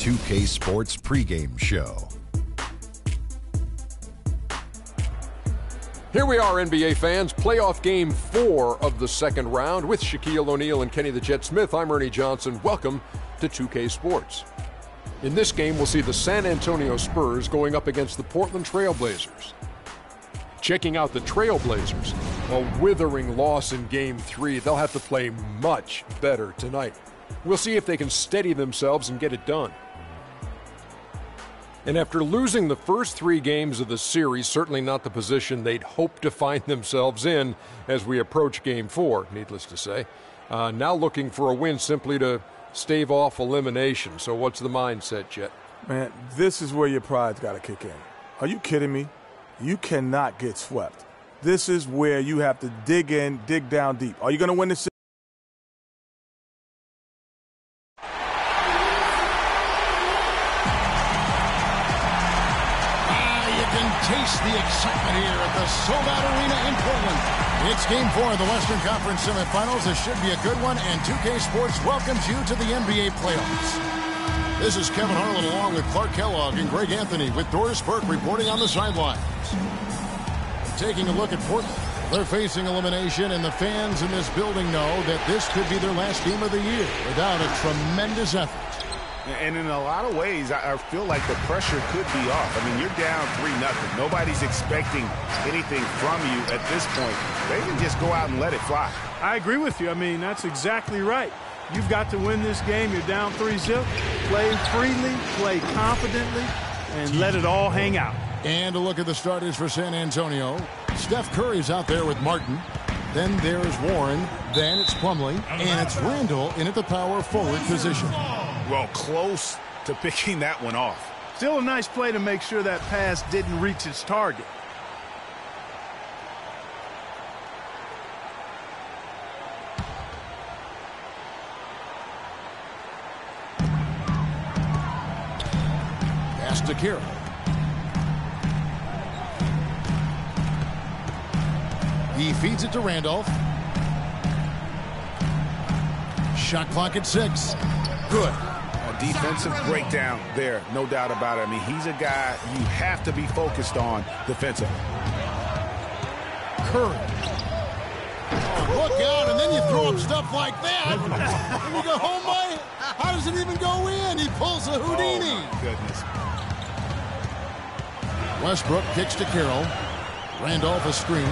2K Sports pregame show. Here we are, NBA fans. Playoff game 4 of the second round with Shaquille O'Neal and Kenny the Jet Smith. I'm Ernie Johnson. Welcome to 2K Sports. In this game, we'll see the San Antonio Spurs going up against the Portland Trail Blazers. Checking out the Trail Blazers, a withering loss in Game 3. They'll have to play much better tonight. We'll see if they can steady themselves and get it done. And after losing the first 3 games of the series, certainly not the position they'd hoped to find themselves in as we approach Game 4, needless to say. Now looking for a win simply to stave off elimination. So what's the mindset, Jet? Man, this is where your pride's got to kick in. Are you kidding me? You cannot get swept. This is where you have to dig in, dig down deep. Are you going to win this series? Taste the excitement here at the sold-out arena in Portland. It's Game 4 of the Western Conference semifinals. This should be a good one, and 2K Sports welcomes you to the NBA playoffs. This is Kevin Harlan along with Clark Kellogg and Greg Anthony with Doris Burke reporting on the sidelines. Taking a look at Portland. They're facing elimination, and the fans in this building know that this could be their last game of the year without a tremendous effort. And in a lot of ways, I feel like the pressure could be off. I mean, you're down 3-0. Nobody's expecting anything from you at this point. They can just go out and let it fly. I agree with you. I mean, that's exactly right. You've got to win this game. You're down 3-0. Play freely, play confidently, and let it all hang out. And a look at the starters for San Antonio. Steph Curry's out there with Martin. Then there's Warren. Then it's Plumlee. And it's Randall in at the power forward position. Well, close to picking that one off. Still a nice play to make sure that pass didn't reach its target. Pass to Carroll. He feeds it to Randolph. Shot clock at 6. Good. A defensive breakdown there, no doubt about it. I mean, he's a guy you have to be focused on defensively. Curry. Oh, look out, and then you throw up stuff like that. And you go, oh my, how does it even go in? He pulls a Houdini. Oh, my goodness. Westbrook kicks to Carroll. Randolph a screen.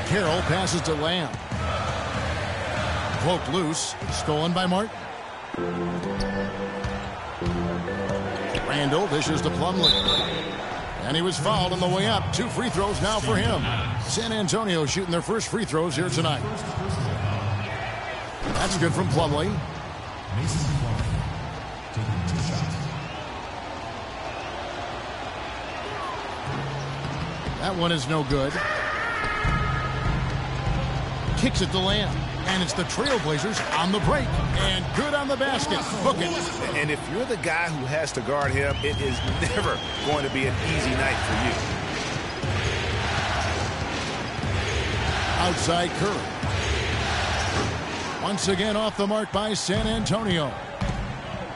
Carroll passes to Lamb. Poked loose, stolen by Martin. Randall dishes to Plumlee. And he was fouled on the way up. 2 free throws now for him. San Antonio shooting their first free throws here tonight. That's good from Plumlee. That one is no good. Kicks it to Lamb. And it's the Trailblazers on the break. And good on the basket. Book it. And if you're the guy who has to guard him, it is never going to be an easy night for you. Outside Curry. Once again off the mark by San Antonio.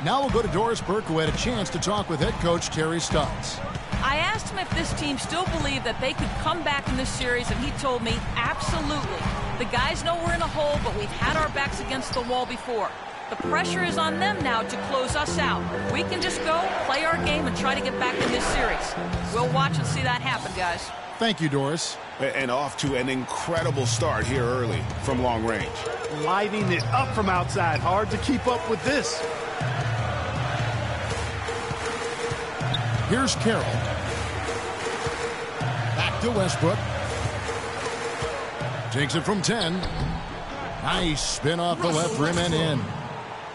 Now we'll go to Doris Burke, who had a chance to talk with head coach Terry Stotts. I asked him if this team still believed that they could come back in this series, and he told me absolutely. The guys know we're in a hole, but we've had our backs against the wall before. The pressure is on them now to close us out. We can just go, play our game, and try to get back in this series. We'll watch and see that happen, guys. Thank you, Doris. And off to an incredible start here early from long range. Lighting it up from outside. Hard to keep up with this. Here's Carroll. Back to Westbrook. Takes it from 10. Nice spin off the left rim and in.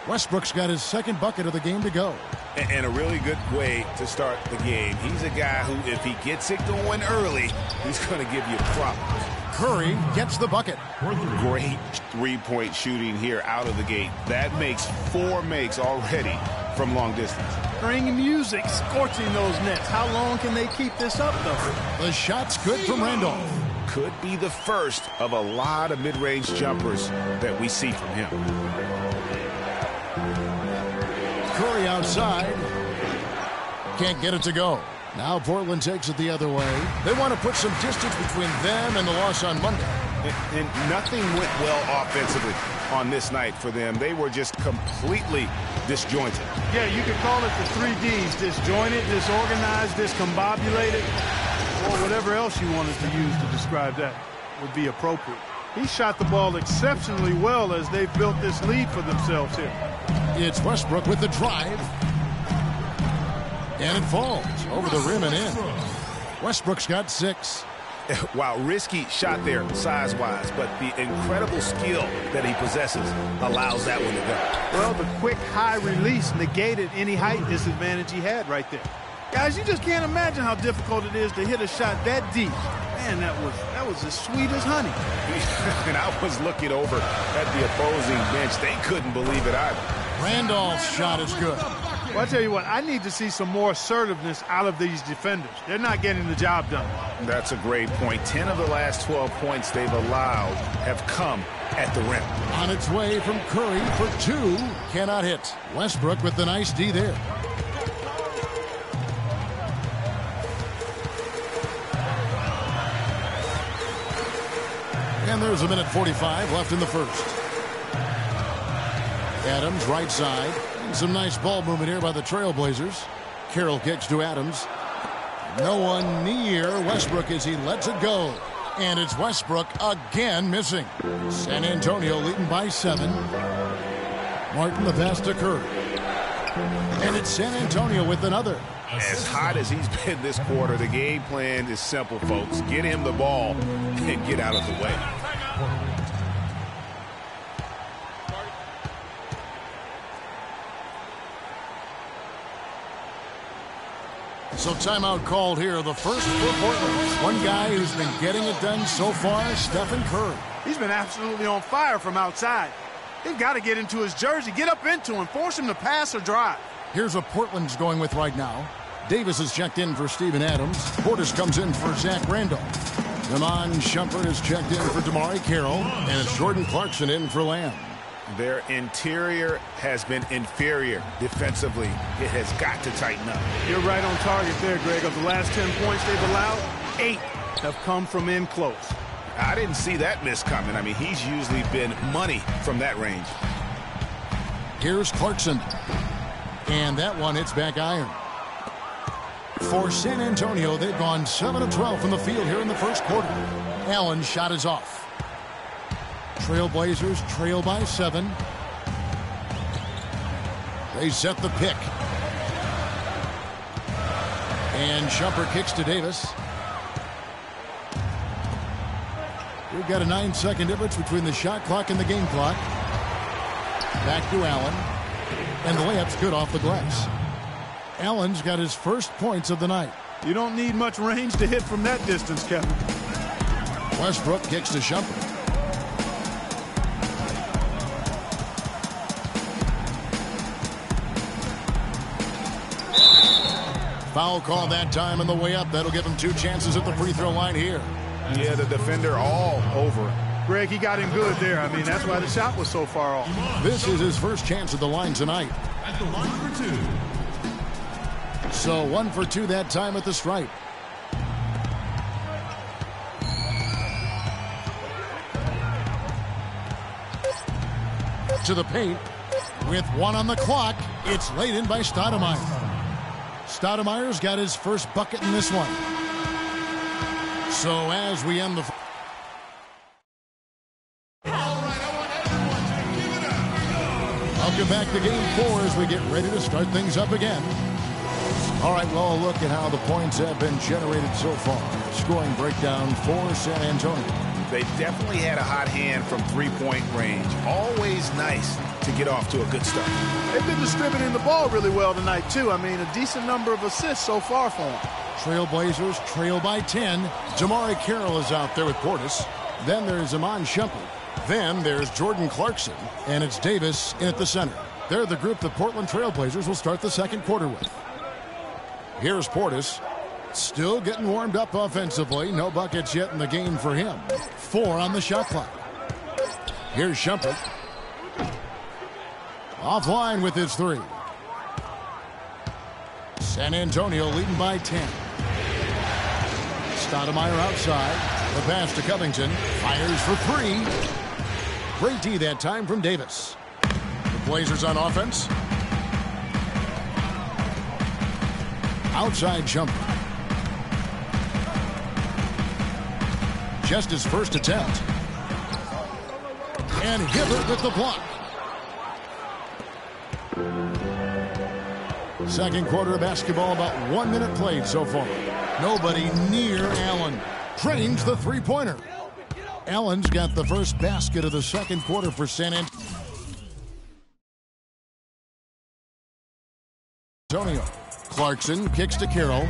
Westbrook's got his second bucket of the game to go. And a really good way to start the game. He's a guy who, if he gets it going early, he's going to give you problems. Curry gets the bucket. Great three-point shooting here out of the gate. That makes 4 makes already from long distance. String music scorching those nets. How long can they keep this up, though? The shot's good from Randolph. Could be the first of a lot of mid-range jumpers that we see from him. outside. Can't get it to go. Now Portland takes it the other way. They want to put some distance between them and the loss on Monday. And nothing went well offensively on this night for them. They were just completely disjointed. Yeah, you could call it the 3 Ds. Disjointed, disorganized, discombobulated, or whatever else you wanted to use to describe that would be appropriate. He shot the ball exceptionally well as they've built this lead for themselves here. It's Westbrook with the drive. And it falls over the rim and in. Westbrook's got 6. Wow, risky shot there size-wise, but the incredible skill that he possesses allows that one to go. Well, the quick high release negated any height disadvantage he had right there. Guys, you just can't imagine how difficult it is to hit a shot that deep. Man, that was as sweet as honey. And I was looking over at the opposing bench. They couldn't believe it either. Randolph's shot is good. Well, I tell you what, I need to see some more assertiveness out of these defenders. They're not getting the job done. That's a great point. 10 of the last 12 points they've allowed have come at the rim. On its way from Curry for 2. Cannot hit. Westbrook with the nice D there. And there's a minute 45 left in the first. Adams right side. Some nice ball movement here by the Trailblazers. Carroll kicks to Adams. No one near Westbrook as he lets it go. And it's Westbrook again missing. San Antonio leading by 7. Martin the pass to Curry. And it's San Antonio with another. As hot as he's been this quarter, the game plan is simple, folks. Get him the ball and get out of the way. So timeout called here, the first for Portland. One guy who's been getting it done so far, Stephen Curry. He's been absolutely on fire from outside. They've got to get into his jersey, get up into him, force him to pass or drive. Here's what Portland's going with right now. Davis is checked in for Steven Adams. Portis comes in for Zach Randolph. Damon Shumpert is checked in for Damari Carroll. And it's Jordan Clarkson in for Lamb. Their interior has been inferior defensively. It has got to tighten up. You're right on target there, Greg. Of the last 10 points they've allowed, 8 have come from in close. I didn't see that miss coming. I mean, he's usually been money from that range. Here's Clarkson. And that one hits back iron. For San Antonio, they've gone 7 of 12 from the field here in the first quarter. Allen's shot is off. Trailblazers trail by 7. They set the pick. And Shumpert kicks to Davis. We've got a 9-second difference between the shot clock and the game clock. Back to Allen. And the layup's good off the glass. Allen's got his first points of the night. You don't need much range to hit from that distance, Kevin. Westbrook kicks to Shumpert. Foul call that time on the way up. That'll give him 2 chances at the free throw line here. Yeah, the defender all over it. Greg, he got him good there. I mean, that's why the shot was so far off. This is his first chance at the line tonight. At the line for 2. So 1 for 2 that time at the stripe. To the paint. With 1 on the clock, it's laid in by Stoudemire. Stoudemire's got his first bucket in this one. So as we end the... Welcome back to Game 4 as we get ready to start things up again. All right, well, look at how the points have been generated so far. Scoring breakdown for San Antonio. They definitely had a hot hand from three-point range. Always nice to get off to a good start. They've been distributing the ball really well tonight, too. I mean, a decent number of assists so far for them. Trailblazers trail by 10. Damari Carroll is out there with Portis. Then there's Iman Shumpert. Then there's Jordan Clarkson. And it's Davis in at the center. They're the group the Portland Trailblazers will start the second quarter with. Here's Portis. Still getting warmed up offensively. No buckets yet in the game for him. 4 on the shot clock. Here's Shumpert. Offline with his 3. San Antonio leading by 10. Stoudemire outside. The pass to Covington. Fires for three. Great D that time from Davis. The Blazers on offense. Outside jumper. Just his first attempt. And Hibbert with the block. Second quarter of basketball, about 1 minute played so far. Nobody near Allen. Drains the three-pointer. Allen's got the first basket of the second quarter for San Antonio. Clarkson kicks to Carroll.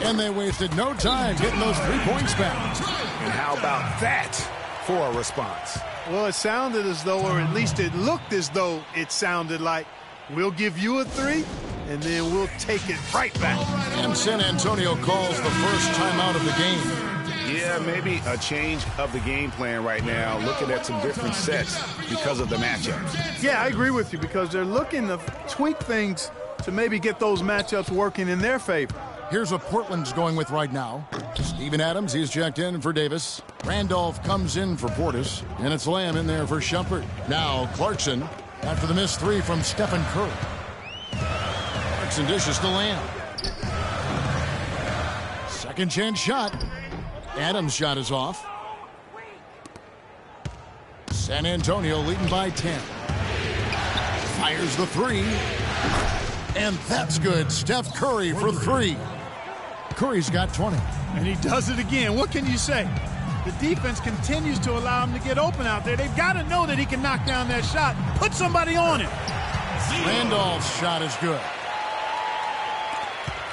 And they wasted no time getting those 3 points back. And how about that for a response? Well, it sounded as though, or at least it looked as though it sounded like, we'll give you a three, and then we'll take it right back. And San Antonio calls the first timeout of the game. Yeah, maybe a change of the game plan right now, looking at some different sets because of the matchups. Yeah, I agree with you, because they're looking to tweak things to maybe get those matchups working in their favor. Here's what Portland's going with right now. Steven Adams, he's checked in for Davis. Randolph comes in for Portis. And it's Lamb in there for Shumpert. Now Clarkson after the missed three from Stephen Curry. Clarkson dishes to Lamb. Second chance shot. Adams' shot is off. San Antonio leading by 10. Fires the three. And that's good. Steph Curry for three. Curry's got 20. And he does it again. What can you say? The defense continues to allow him to get open out there. They've got to know that he can knock down that shot. Put somebody on him. Randolph's shot is good.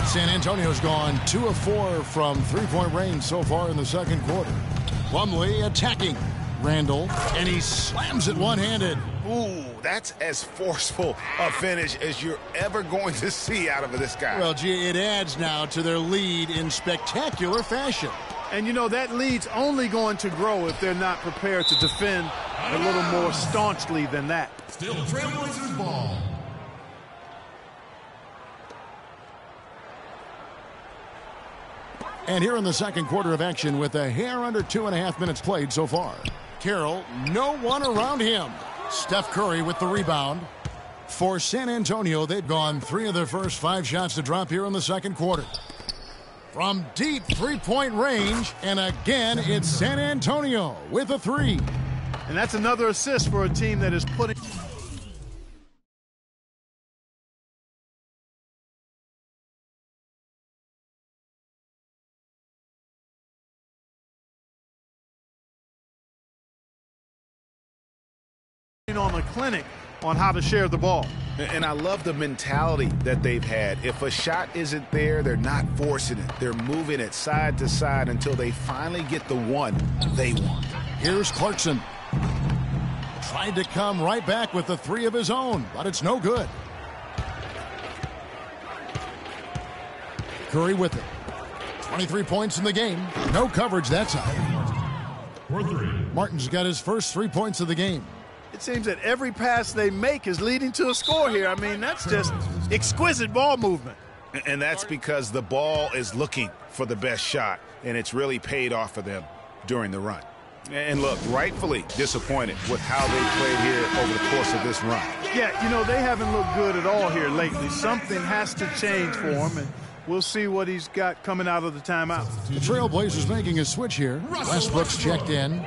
San Antonio's gone 2 of 4 from three-point range so far in the second quarter. Plumlee attacking Randall, and he slams it one-handed. Ooh, that's as forceful a finish as you're ever going to see out of this guy. Well, gee, it adds now to their lead in spectacular fashion. And, you know, that lead's only going to grow if they're not prepared to defend a little more staunchly than that. Still Trailblazers ball. And here in the second quarter of action with a hair under 2.5 minutes played so far. Carroll, no one around him. Steph Curry with the rebound. For San Antonio, they've gone 3 of their first 5 shots to drop here in the second quarter. From deep three-point range, and again, it's San Antonio with a 3. And that's another assist for a team that is putting... on the clinic on how to share the ball. And I love the mentality that they've had. If a shot isn't there, they're not forcing it. They're moving it side to side until they finally get the one they want. Here's Clarkson. Tried to come right back with the 3 of his own, but it's no good. Curry with it. 23 points in the game. No coverage that time. Martin's got his first 3 points of the game. It seems that every pass they make is leading to a score here. I mean, that's just exquisite ball movement. And that's because the ball is looking for the best shot, and it's really paid off for them during the run. And look, rightfully disappointed with how they played here over the course of this run. Yeah, you know, they haven't looked good at all here lately. Something has to change for him, and we'll see what he's got coming out of the timeout. The Trailblazers making a switch here. Westbrook's checked in.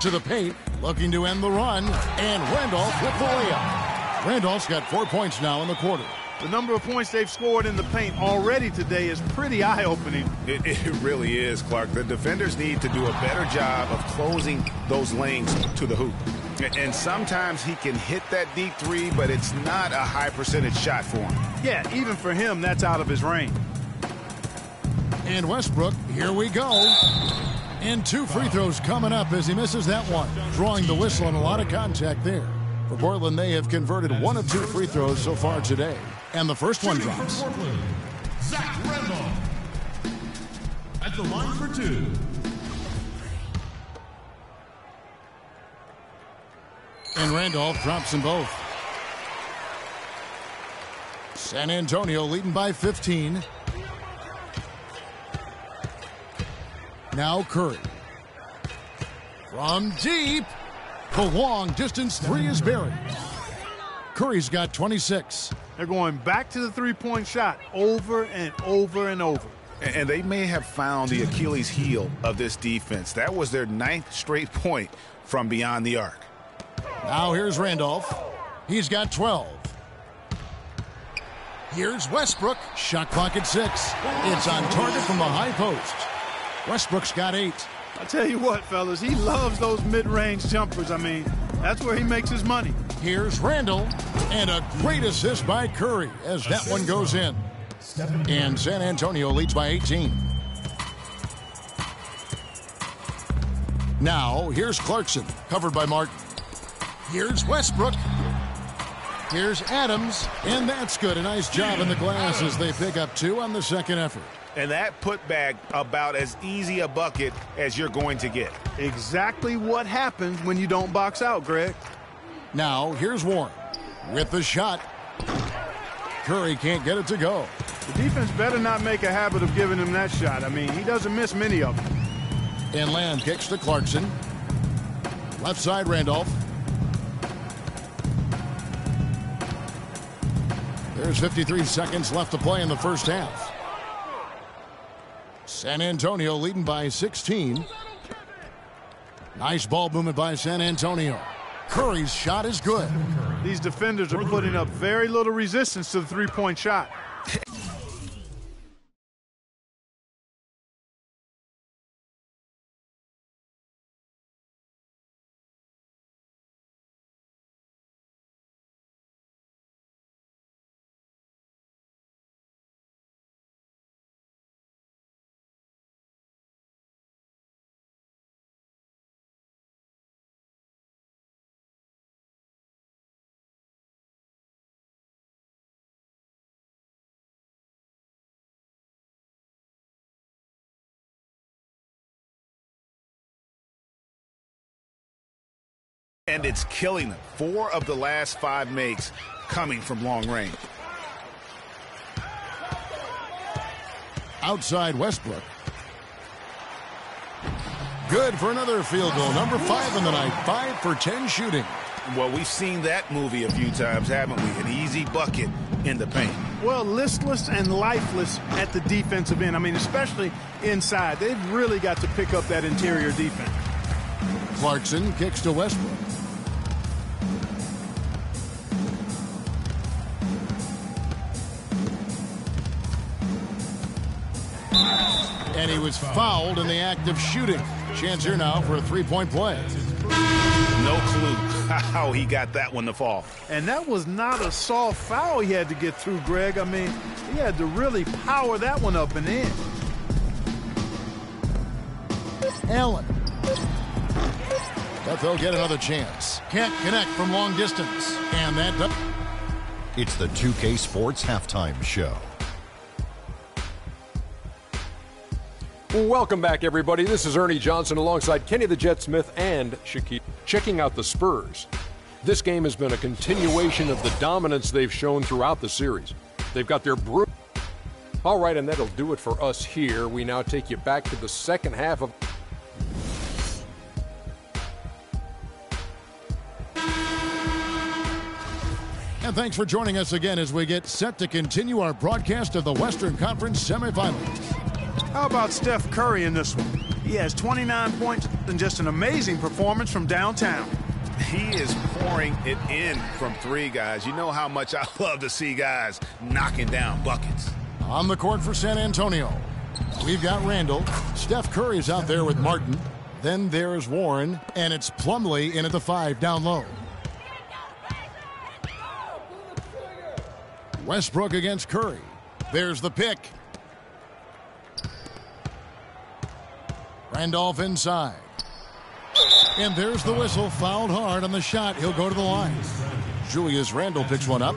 To the paint, looking to end the run, and Randolph with the layup. Randolph's got 4 points now in the quarter. The number of points they've scored in the paint already today is pretty eye-opening. It really is, Clark. The defenders need to do a better job of closing those lanes to the hoop. And sometimes he can hit that deep 3, but it's not a high percentage shot for him. Yeah, even for him, that's out of his range. And Westbrook, here we go. And 2 free throws coming up as he misses that one. Drawing the whistle and a lot of contact there. For Portland, they have converted 1 of 2 free throws so far today. And the first one drops. Zach Randolph at the line for 2. And Randolph drops them both. San Antonio leading by 15. Now Curry. From deep. The long distance three is buried. Curry's got 26. They're going back to the three-point shot over and over and over. And they may have found the Achilles heel of this defense. That was their 9th straight point from beyond the arc. Now here's Randolph. He's got 12. Here's Westbrook. Shot clock at 6. It's on target from the high post. Westbrook's got 8. I tell you what, fellas, he loves those mid-range jumpers. I mean, that's where he makes his money. Here's Randall, and a great assist by Curry as that one goes in. And San Antonio leads by 18. Now, here's Clarkson, covered by Martin. Here's Westbrook. Here's Adams, and that's good. A nice job in the glass as they pick up 2 on the second effort. And that putback about as easy a bucket as you're going to get. Exactly what happens when you don't box out, Greg. Now, here's Warren with the shot. Curry can't get it to go. The defense better not make a habit of giving him that shot. I mean, he doesn't miss many of them. And Land kicks to Clarkson. Left side, Randolph. There's 53 seconds left to play in the first half. San Antonio leading by 16. Nice ball movement by San Antonio. Curry's shot is good. These defenders are putting up very little resistance to the three-point shot. And it's killing them. 4 of the last 5 makes coming from long range. Outside Westbrook. Good for another field goal. Number 5 in the night. 5 for 10 shooting. Well, we've seen that movie a few times, haven't we? An easy bucket in the paint. Well, listless and lifeless at the defensive end. I mean, especially inside. They've really got to pick up that interior defense. Clarkson kicks to Westbrook. And he was fouled in the act of shooting. Chance here now for a three-point play. No clue how he got that one to fall. And that was not a soft foul he had to get through, Greg. I mean, he had to really power that one up and in. Allen. But they'll get another chance. Can't connect from long distance. And that does. It's the 2K Sports Halftime Show. Welcome back, everybody. This is Ernie Johnson alongside Kenny the Jet Smith and Shaquille. Checking out the Spurs. This game has been a continuation of the dominance they've shown throughout the series. They've got their All right, and that'll do it for us here. We now take you back to the second half of... And thanks for joining us again as we get set to continue our broadcast of the Western Conference semifinals. How about Steph Curry in this one? He has 29 points and just an amazing performance from downtown. He is pouring it in from 3, guys. You know how much I love to see guys knocking down buckets. On the court for San Antonio, we've got Randall. Steph Curry's out there with Martin. Then there's Warren, and it's Plumlee in at the 5 down low. Westbrook against Curry. There's the pick. Randolph inside. And there's the whistle. Fouled hard on the shot. He'll go to the line. Julius Randle picks one up.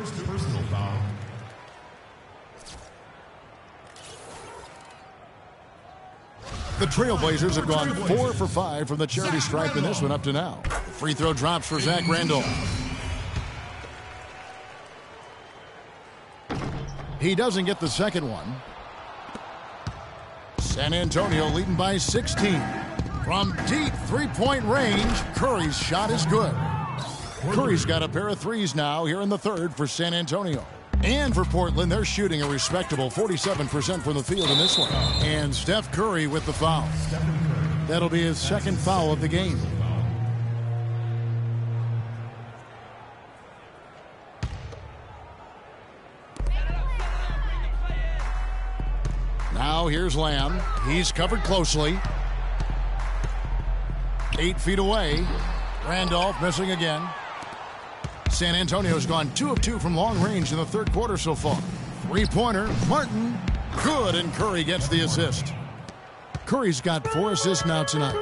The Trailblazers have gone 4 for 5 from the charity stripe in this one up to now. The free throw drops for Zach Randolph. He doesn't get the second one. San Antonio leading by 16. From deep three-point range, Curry's shot is good. Curry's got a pair of threes now here in the third for San Antonio. And for Portland, they're shooting a respectable 47% from the field in this one. And Steph Curry with the foul. That'll be his second foul of the game. Now here's Lamb. He's covered closely. 8 feet away. Randolph missing again. San Antonio's gone 2 of 2 from long range in the third quarter so far. Three-pointer, Martin, good, and Curry gets the assist. Curry's got 4 assists now tonight.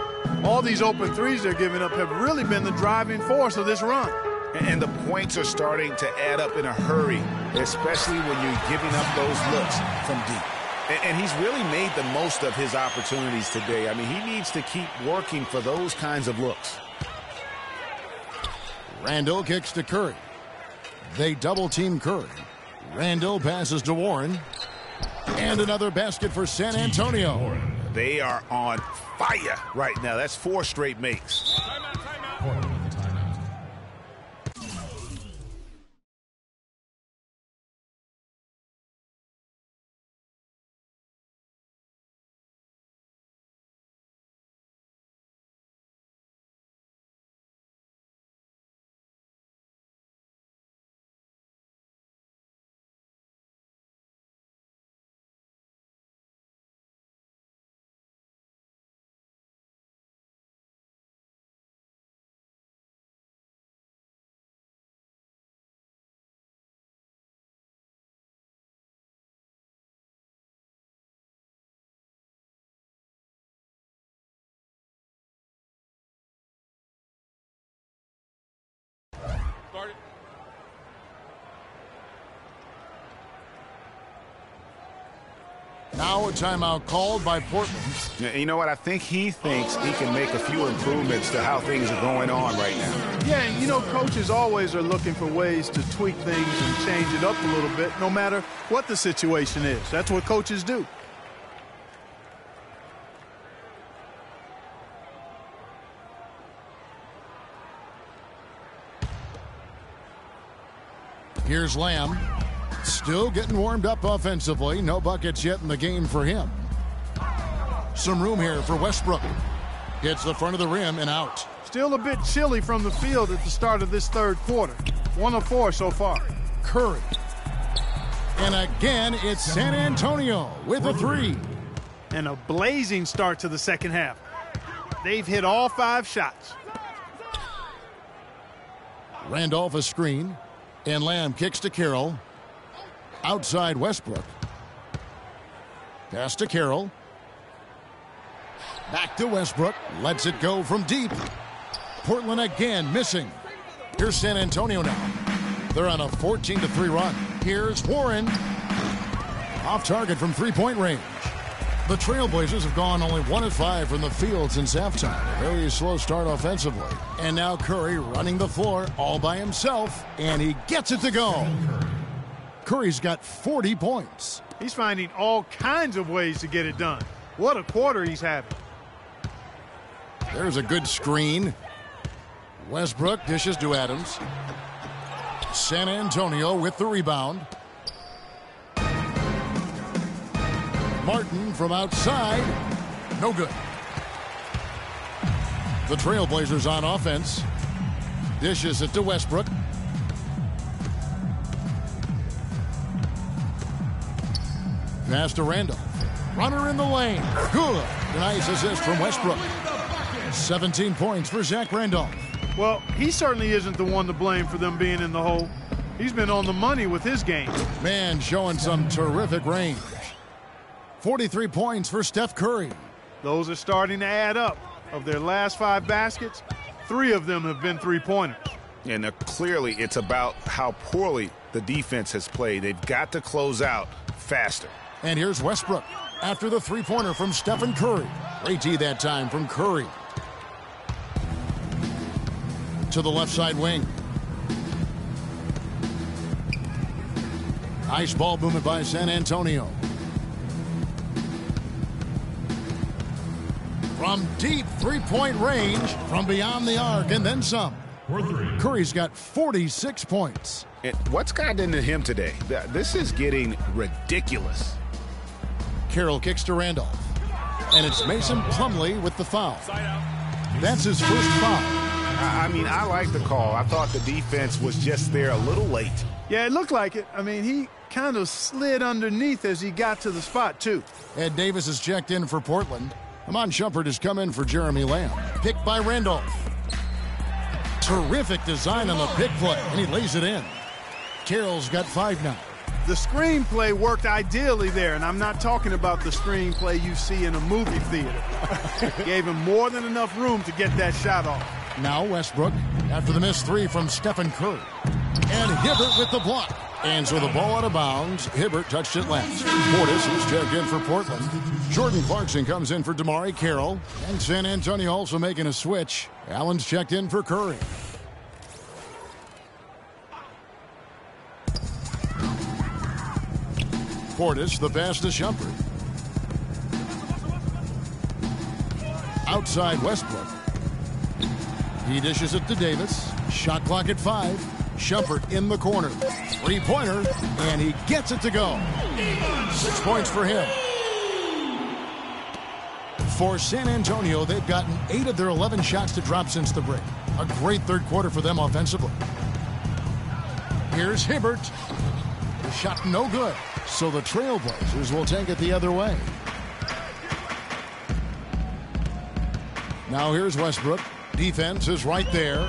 All these open threes they're giving up have really been the driving force of this run. And the points are starting to add up in a hurry, especially when you're giving up those looks from deep. And he's really made the most of his opportunities today. I mean, he needs to keep working for those kinds of looks. Randall kicks to Curry. They double-team Curry. Randall passes to Warren. And another basket for San Antonio. They are on fire right now. That's 4 straight makes. Now a timeout called by Portland. You know what? I think he thinks he can make a few improvements to how things are going on right now. Yeah, and you know, coaches always are looking for ways to tweak things and change it up a little bit, no matter what the situation is. That's what coaches do. Here's Lamb. Still getting warmed up offensively. No buckets yet in the game for him. Some room here for Westbrook. Hits the front of the rim and out. Still a bit chilly from the field at the start of this third quarter. 1 of 4 so far. Curry. And again, it's San Antonio with a 3. And a blazing start to the second half. They've hit all 5 shots. Randolph a screen. And Lamb kicks to Carroll. Outside Westbrook. Pass to Carroll. Back to Westbrook. Lets it go from deep. Portland again missing. Here's San Antonio now. They're on a 14-3 run. Here's Warren. Off target from three-point range. The Trailblazers have gone only 1 of 5 from the field since halftime. A very slow start offensively. And now Curry running the floor all by himself. And he gets it to go. Curry's got 40 points. He's finding all kinds of ways to get it done. What a quarter he's having. There's a good screen. Westbrook dishes to Adams. San Antonio with the rebound. Martin from outside. No good. The Trailblazers on offense. Dishes it to Westbrook. Pass to Randolph. Runner in the lane. Good. Nice assist from Westbrook. 17 points for Zach Randolph. Well, he certainly isn't the one to blame for them being in the hole. He's been on the money with his game. Man showing some terrific range. 43 points for Steph Curry. Those are starting to add up. Of their last 5 baskets, 3 of them have been three-pointers. And clearly it's about how poorly the defense has played. They've got to close out faster. And here's Westbrook after the three-pointer from Stephen Curry. Great D that time from Curry. To the left side wing. Nice ball movement by San Antonio. From deep three-point range, from beyond the arc, and then some. Curry's got 46 points. And what's gotten into him today? This is getting ridiculous. Carroll kicks to Randolph. And it's Mason Plumlee with the foul. That's his first foul. I mean, I like the call. I thought the defense was just there a little late. Yeah, it looked like it. I mean, he kind of slid underneath as he got to the spot, too. Ed Davis is checked in for Portland. Amon Shumpert has come in for Jeremy Lamb. Picked by Randolph. Terrific design on the pick play, and he lays it in. Carroll's got 5 now. The screenplay worked ideally there, and I'm not talking about the screenplay you see in a movie theater. Gave him more than enough room to get that shot off. Now Westbrook, after the missed 3 from Stephen Curry. And Hibbert with the block. And so the ball out of bounds. Hibbert touched it last. Portis is checked in for Portland. Jordan Clarkson comes in for Damari Carroll. And San Antonio also making a switch. Allen's checked in for Curry. Portis, the pass to Shumpert. Outside Westbrook. He dishes it to Davis. Shot clock at 5. Shumpert in the corner. Three-pointer, and he gets it to go. 6 points for him. For San Antonio, they've gotten 8 of their 11 shots to drop since the break. A great third quarter for them offensively. Here's Hibbert. The shot no good. So the Trailblazers will take it the other way. Now here's Westbrook. Defense is right there.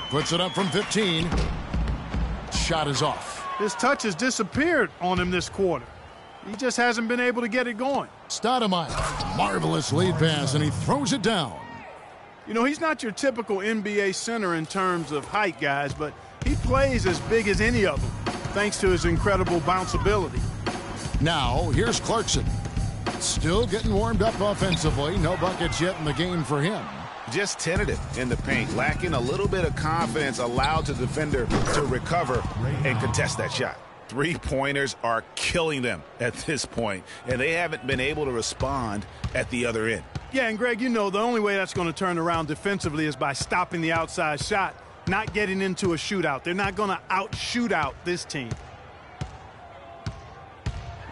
Puts it up from 15. Shot is off. His touch has disappeared on him this quarter. He just hasn't been able to get it going. Stoudemire. Marvelous lead pass, and he throws it down. You know, he's not your typical NBA center in terms of height, guys, but he plays as big as any of them, thanks to his incredible bounceability. Now, here's Clarkson. Still getting warmed up offensively. No buckets yet in the game for him. Just tentative in the paint, lacking a little bit of confidence, allowed the defender to recover and contest that shot. Three-pointers are killing them at this point, and they haven't been able to respond at the other end. Yeah, and Greg, you know, the only way that's going to turn around defensively is by stopping the outside shot, not getting into a shootout. They're not going to out-shoot out this team.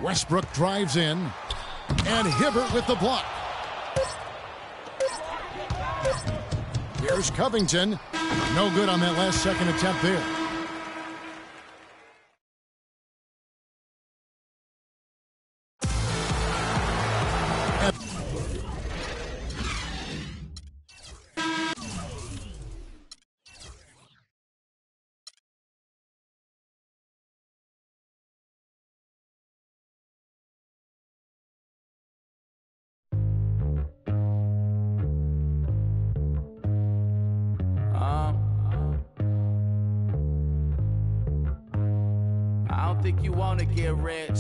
Westbrook drives in, and Hibbert with the block. Here's Covington. No good on that last second attempt there. Think you wanna get rich?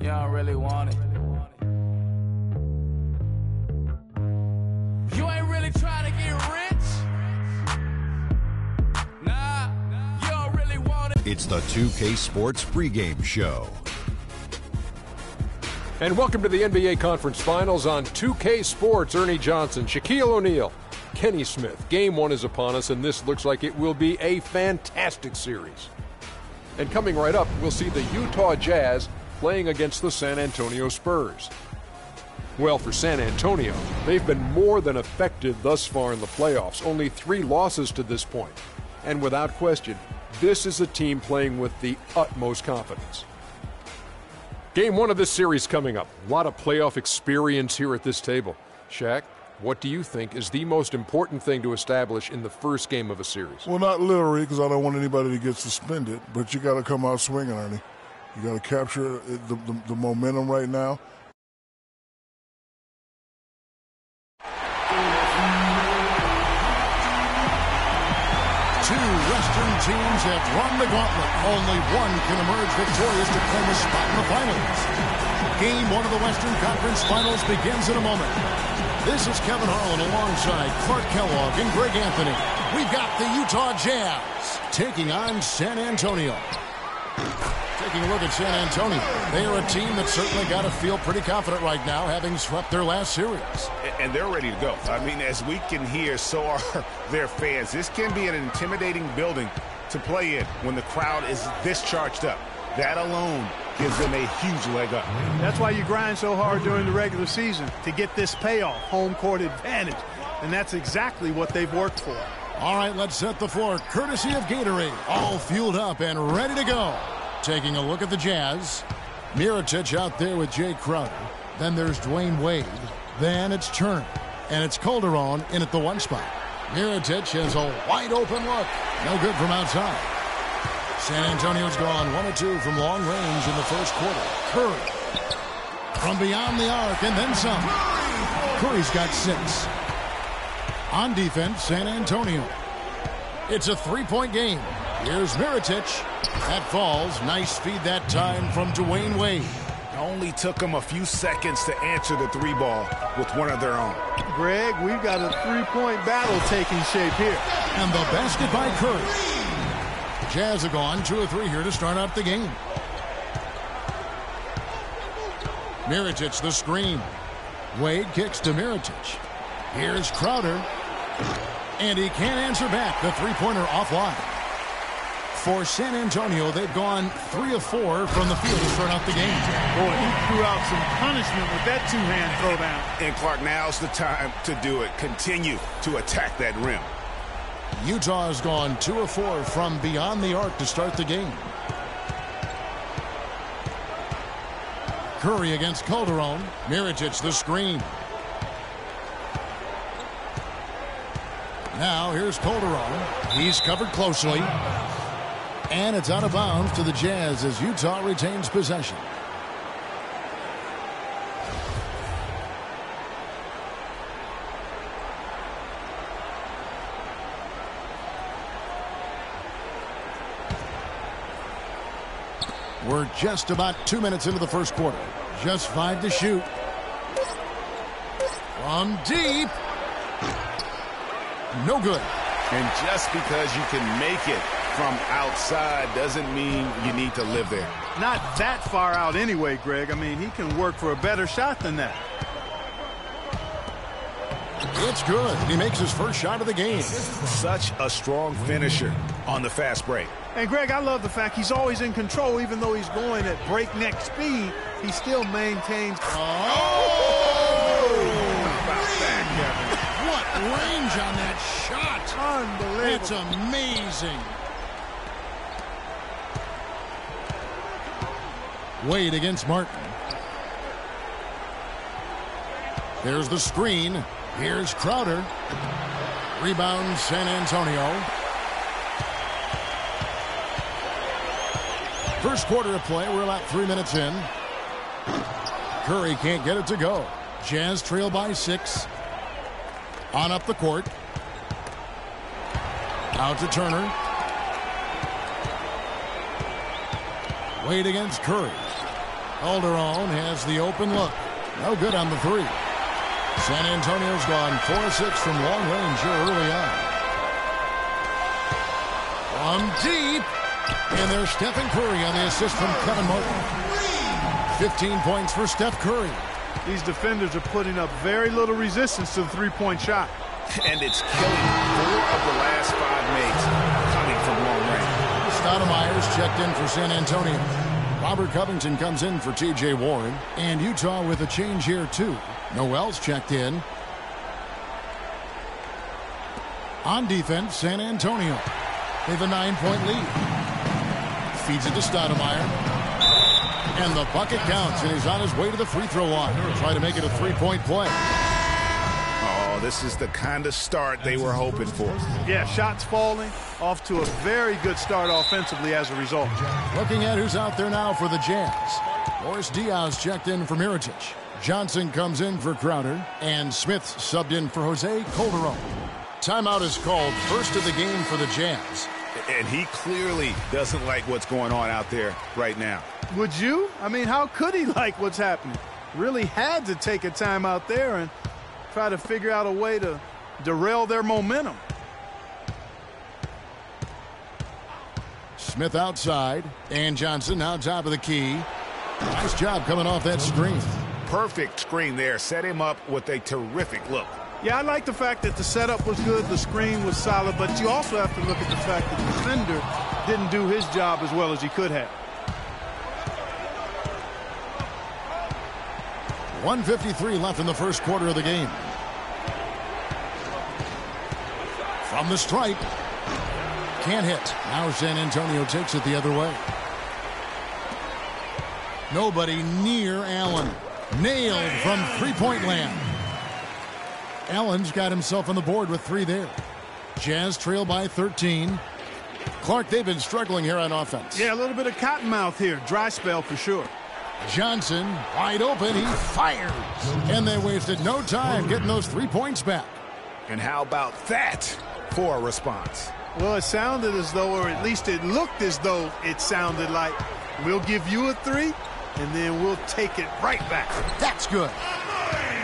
You don't really want it. You ain't really trying to get rich? Nah, you don't really want it. It's the 2K Sports pregame show. And welcome to the NBA Conference Finals on 2K Sports. Ernie Johnson, Shaquille O'Neal, Kenny Smith. Game 1 is upon us, and this looks like it will be a fantastic series. And coming right up, we'll see the Utah Jazz playing against the San Antonio Spurs. Well, for San Antonio, they've been more than effective thus far in the playoffs. Only 3 losses to this point. And without question, this is a team playing with the utmost confidence. Game 1 of this series coming up. A lot of playoff experience here at this table. Shaq, what do you think is the most important thing to establish in the first game of a series? Well, not literally, because I don't want anybody to get suspended, but you got to come out swinging, Ernie. You got to capture the momentum right now. Two Western teams have run the gauntlet. Only one can emerge victorious to claim a spot in the finals. Game 1 of the Western Conference Finals begins in a moment. This is Kevin Harlan alongside Clark Kellogg and Greg Anthony. We've got the Utah Jazz taking on San Antonio. Taking a look at San Antonio. They are a team that certainly got to feel pretty confident right now, having swept their last series. And they're ready to go. I mean, as we can hear, so are their fans. This can be an intimidating building to play in when the crowd is this charged up. That alone gives them a huge leg up. That's why you grind so hard during the regular season, to get this payoff, home court advantage. And that's exactly what they've worked for. All right, let's set the floor. Courtesy of Gatorade. All fueled up and ready to go. Taking a look at the Jazz. Mirotic out there with Jay Crowder. Then there's Dwayne Wade. Then it's Turner. And it's Calderon in at the 1 spot. Mirotic has a wide open look. No good from outside. San Antonio's gone 1 of 2 from long range in the first quarter. Curry from beyond the arc and then some. Curry's got 6. On defense, San Antonio. It's a 3-point game. Here's Mirotic. That falls. Nice feed that time from Dwayne Wade. Only took them a few seconds to answer the 3 ball with one of their own. Greg, we've got a 3-point battle taking shape here. And the basket by Curry. Jazz are gone 2 of 3 here to start out the game. Mirotic the screen. Wade kicks to Mirotic. Here's Crowder. And he can't answer back. The 3-pointer offline. For San Antonio, they've gone 3 of 4 from the field to start out the game. Boy, he threw out some punishment with that 2-hand throwdown. And Clark, now's the time to do it. Continue to attack that rim. Utah has gone 2 of 4 from beyond the arc to start the game. Curry against Calderon. Mirotic the screen. Now here's Calderon. He's covered closely. And it's out of bounds to the Jazz as Utah retains possession. We're just about 2 minutes into the first quarter. Just 5 to shoot. From deep. No good. And just because you can make it from outside doesn't mean you need to live there. Not that far out anyway, Greg. I mean, he can work for a better shot than that. It's good. He makes his first shot of the game. Such a strong finisher on the fast break. And, Greg, I love the fact he's always in control. Even though he's going at breakneck speed, he still maintains. Oh! How about that, Kevin? What range on that shot. Unbelievable. It's amazing. Wade against Martin. There's the screen. Here's Crowder. Rebound San Antonio. First quarter of play. We're about 3 minutes in. Curry can't get it to go. Jazz trail by 6. On up the court. Out to Turner. Wade against Curry. Calderon has the open look. No good on the 3. San Antonio's gone 4 of 6 from long range here early on. From deep. And there's Stephen Curry on the assist from Kevin Martin. 15 points for Steph Curry. These defenders are putting up very little resistance to the 3-point shot. And it's killing 4 of the last 5 makes coming from long range. Stoudemire's checked in for San Antonio. Robert Covington comes in for T.J. Warren. And Utah with a change here, too. Noel's checked in. On defense, San Antonio. They have a 9-point lead. Feeds it to Stoudemire. And the bucket counts, and he's on his way to the free throw line. Try to make it a 3-point play. Oh, this is the kind of start they were hoping for. Yeah, shots falling. Off to a very good start offensively as a result. Looking at who's out there now for the Jazz. Boris Diaz checked in for Mirotic. Johnson comes in for Crowder. And Smith subbed in for Jose Calderon. Timeout is called. First of the game for the Jazz. And he clearly doesn't like what's going on out there right now. Would you? I mean, how could he like what's happening? Really had to take a time out there and try to figure out a way to derail their momentum. Smith outside. And Johnson now top of the key. Nice job coming off that screen. Perfect screen there. Set him up with a terrific look. Yeah, I like the fact that the setup was good, the screen was solid, but you also have to look at the fact that the defender didn't do his job as well as he could have. 1:53 left in the first quarter of the game. From the stripe. Can't hit. Now San Antonio takes it the other way. Nobody near Allen. Nailed from three-point land. Allen's got himself on the board with 3 there. Jazz trail by 13. Clark, they've been struggling here on offense. Yeah, a little bit of cottonmouth here. Dry spell for sure. Johnson, wide open, he fires. And they wasted no time getting those 3 points back. And how about that for a response? Well, it sounded as though, or at least it looked as though it sounded like, we'll give you a 3, and then we'll take it right back. That's good.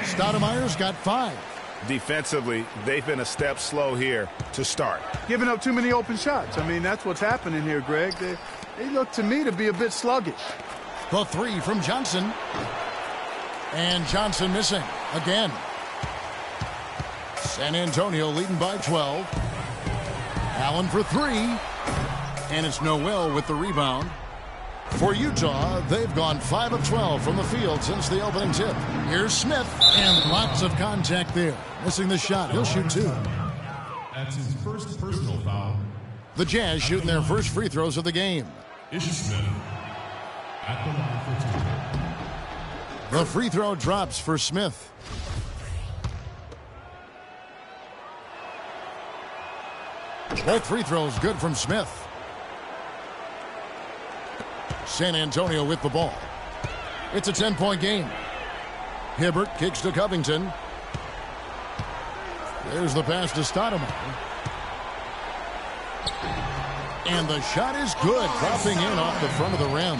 Stoudemire's got 5. Defensively, they've been a step slow here to start. Giving up too many open shots. I mean, that's what's happening here, Greg. They look to me to be a bit sluggish. The 3 from Johnson. And Johnson missing again. San Antonio leading by 12. Allen for 3. And it's Noel with the rebound. For Utah, they've gone 5 of 12 from the field since the opening tip. Here's Smith, and lots of contact there. Missing the shot. He'll shoot 2. That's his first personal foul. The Jazz shooting their first free throws of the game. Ish Smith at the line for 2. The free throw drops for Smith. Both free throws good from Smith. San Antonio with the ball. It's a 10-point game. Hibbert kicks to Covington. There's the pass to Stoudemire. And the shot is good, dropping in off the front of the rim.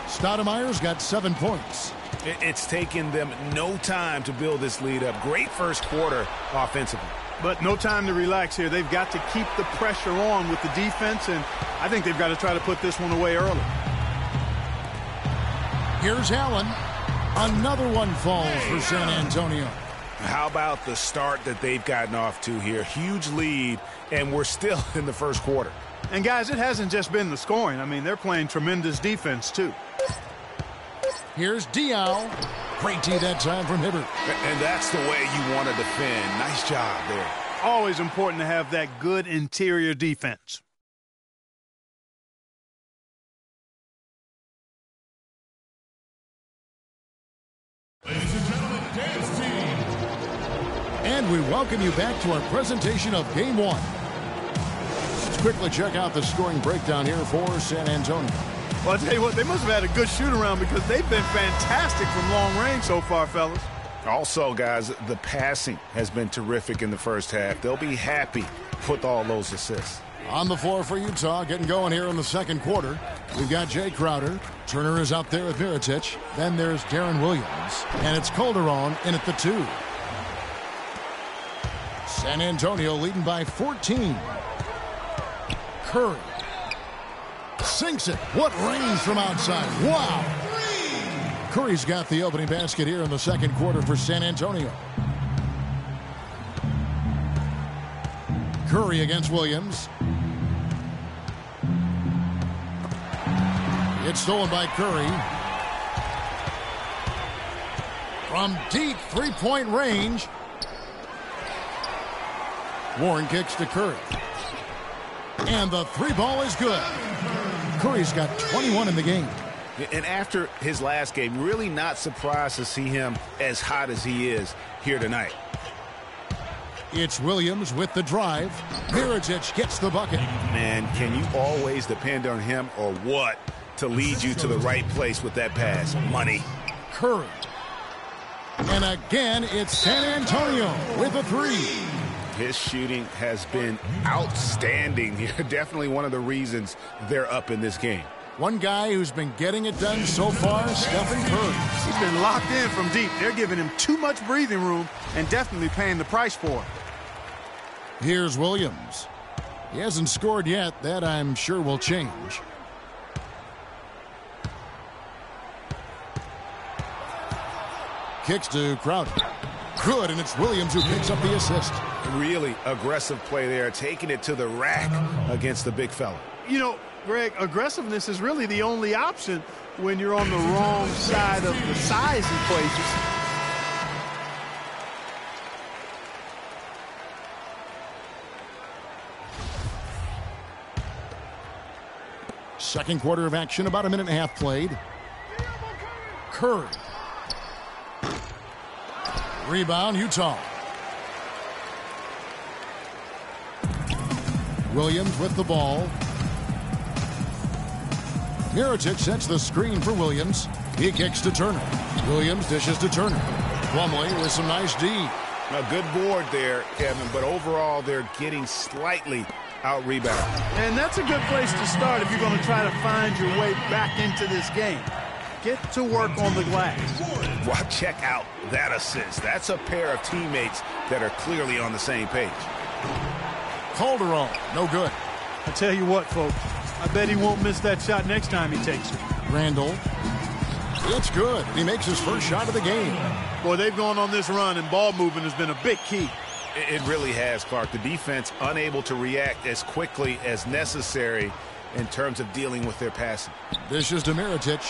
Stoudemire's got 7 points. It's taken them no time to build this lead up. Great first quarter offensively. But no time to relax here. They've got to keep the pressure on with the defense, and I think they've got to try to put this one away early. Here's Allen. Another one falls for San Antonio. How about the start that they've gotten off to here? Huge lead, and we're still in the first quarter. And, guys, it hasn't just been the scoring. I mean, they're playing tremendous defense, too. Here's Diaw. Great tee that time from Hibbert. And that's the way you want to defend. Nice job there. Always important to have that good interior defense. Ladies and gentlemen, dance team. And we welcome you back to our presentation of Game 1. Let's quickly check out the scoring breakdown here for San Antonio. Well, I'll tell you what, they must have had a good shoot-around because they've been fantastic from long range so far, fellas. Also, guys, the passing has been terrific in the first half. They'll be happy with all those assists. On the floor for Utah, getting going here in the second quarter. We've got Jay Crowder. Turner is out there with Mirotic. Then there's Darren Williams. And it's Calderon in at the 2. San Antonio leading by 14. Curry. Sinks it. What range from outside. Wow. Curry's got the opening basket here in the second quarter for San Antonio. Curry against Williams. It's stolen by Curry. From deep three-point range. Warren kicks to Curry. And the 3 ball is good. Curry's got 21 in the game. And after his last game, really not surprised to see him as hot as he is here tonight. It's Williams with the drive. Mirotic gets the bucket. Man, can you always depend on him or what to lead you to the right place with that pass? Money. Curry. And again, it's San Antonio with a 3. His shooting has been outstanding here. Definitely one of the reasons they're up in this game. One guy who's been getting it done so far, Stephen Curry. He's been locked in from deep. They're giving him too much breathing room and definitely paying the price for it. Here's Williams. He hasn't scored yet. That, I'm sure, will change. Kicks to Crowder. Good, and it's Williams who picks up the assist. Really aggressive play there, taking it to the rack against the big fella. You know, Greg, aggressiveness is really the only option when you're on the wrong side of the size equation. Second quarter of action, about a minute and a half played. Curry. Rebound, Utah. Williams with the ball. Mirotic sets the screen for Williams. He kicks to Turner. Williams dishes to Turner. Plumlee with some nice D. A good board there, Kevin, but overall they're getting slightly out-rebounded. And that's a good place to start if you're going to try to find your way back into this game. Get to work on the glass. Well, check out that assist. That's a pair of teammates that are clearly on the same page. Calderon, no good. I tell you what, folks, I bet he won't miss that shot next time he takes it. Randall. It's good. He makes his first shot of the game. Boy, they've gone on this run, and ball movement has been a big key. It really has, Clark. The defense unable to react as quickly as necessary in terms of dealing with their passing. Dishes to Mirotic.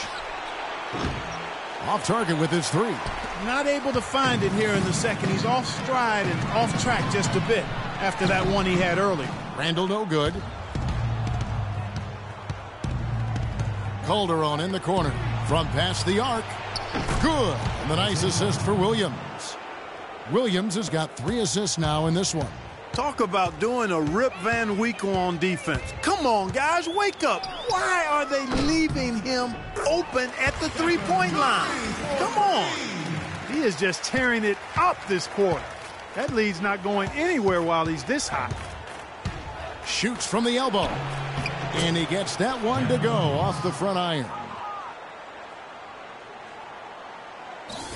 Off target with his three. Not able to find it here in the second. He's off stride and off track just a bit after that one he had early. Randall no good. Calderon in the corner. From past the arc. Good. And the nice assist for Williams. Williams has got 3 assists now in this one. Talk about doing a Rip Van Winkle on defense. Come on, guys, wake up. Why are they leaving him open at the three-point line? Come on. He is just tearing it up this quarter. That lead's not going anywhere while he's this hot. Shoots from the elbow. And he gets that one to go off the front iron.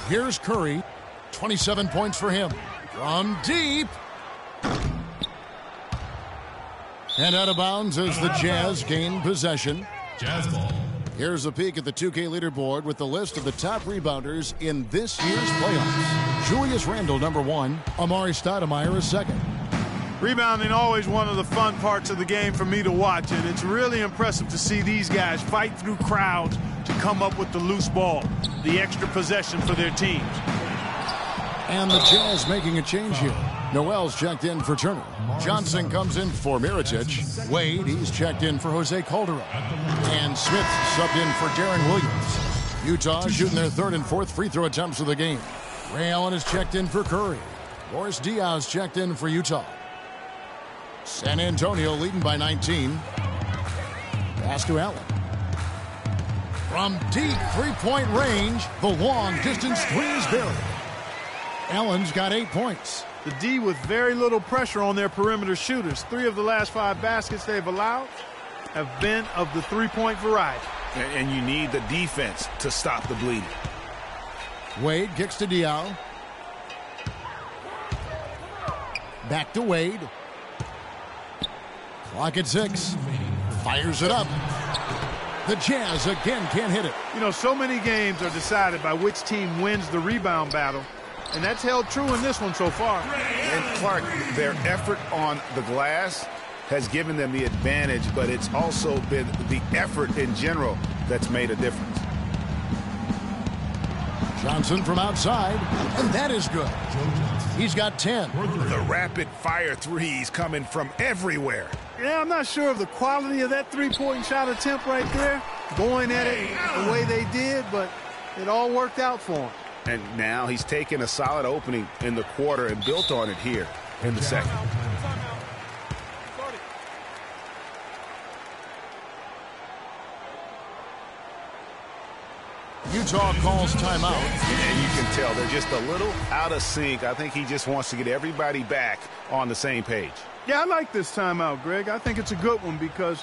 Here's Curry. 27 points for him. From deep. And out of bounds as the Jazz gain possession. Jazz ball. Here's a peek at the 2K leaderboard with the list of the top rebounders in this year's playoffs. Julius Randle, number 1. Amari Stoudemire is second. Rebounding always one of the fun parts of the game for me to watch, and it's really impressive to see these guys fight through crowds to come up with the loose ball, the extra possession for their teams. And the Jazz making a change here. Noel's checked in for Turner. Johnson comes in for Mirotic. Wade, he's checked in for Jose Calderon. And Smith subbed in for Darren Williams. Utah shooting their 3rd and 4th free throw attempts of the game. Ray Allen is checked in for Curry. Boris Diaz checked in for Utah. San Antonio leading by 19. Pass to Allen. From deep three-point range, the long distance three is buried. Allen's got 8 points. The D with very little pressure on their perimeter shooters. 3 of the last 5 baskets they've allowed have been of the three-point variety. And you need the defense to stop the bleeding. Wade kicks to Diaw. Back to Wade. Clock at 6. Fires it up. The Jazz again can't hit it. You know, so many games are decided by which team wins the rebound battle. And that's held true in this one so far. And Clark, their effort on the glass has given them the advantage, but it's also been the effort in general that's made a difference. Johnson from outside, and that is good. He's got 10. The rapid-fire threes coming from everywhere. Yeah, I'm not sure of the quality of that three-point shot attempt right there, going at it the way they did, but it all worked out for him. And now he's taken a solid opening in the quarter and built on it here in the second. Utah calls timeout. And you can tell they're just a little out of sync. I think he just wants to get everybody back on the same page. Yeah, I like this timeout, Greg. I think it's a good one because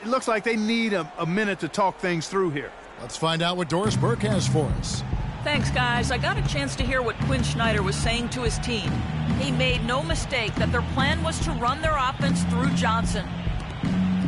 it looks like they need a minute to talk things through here. Let's find out what Doris Burke has for us. Thanks, guys. I got a chance to hear what Quinn Snyder was saying to his team. He made no mistake that their plan was to run their offense through Johnson.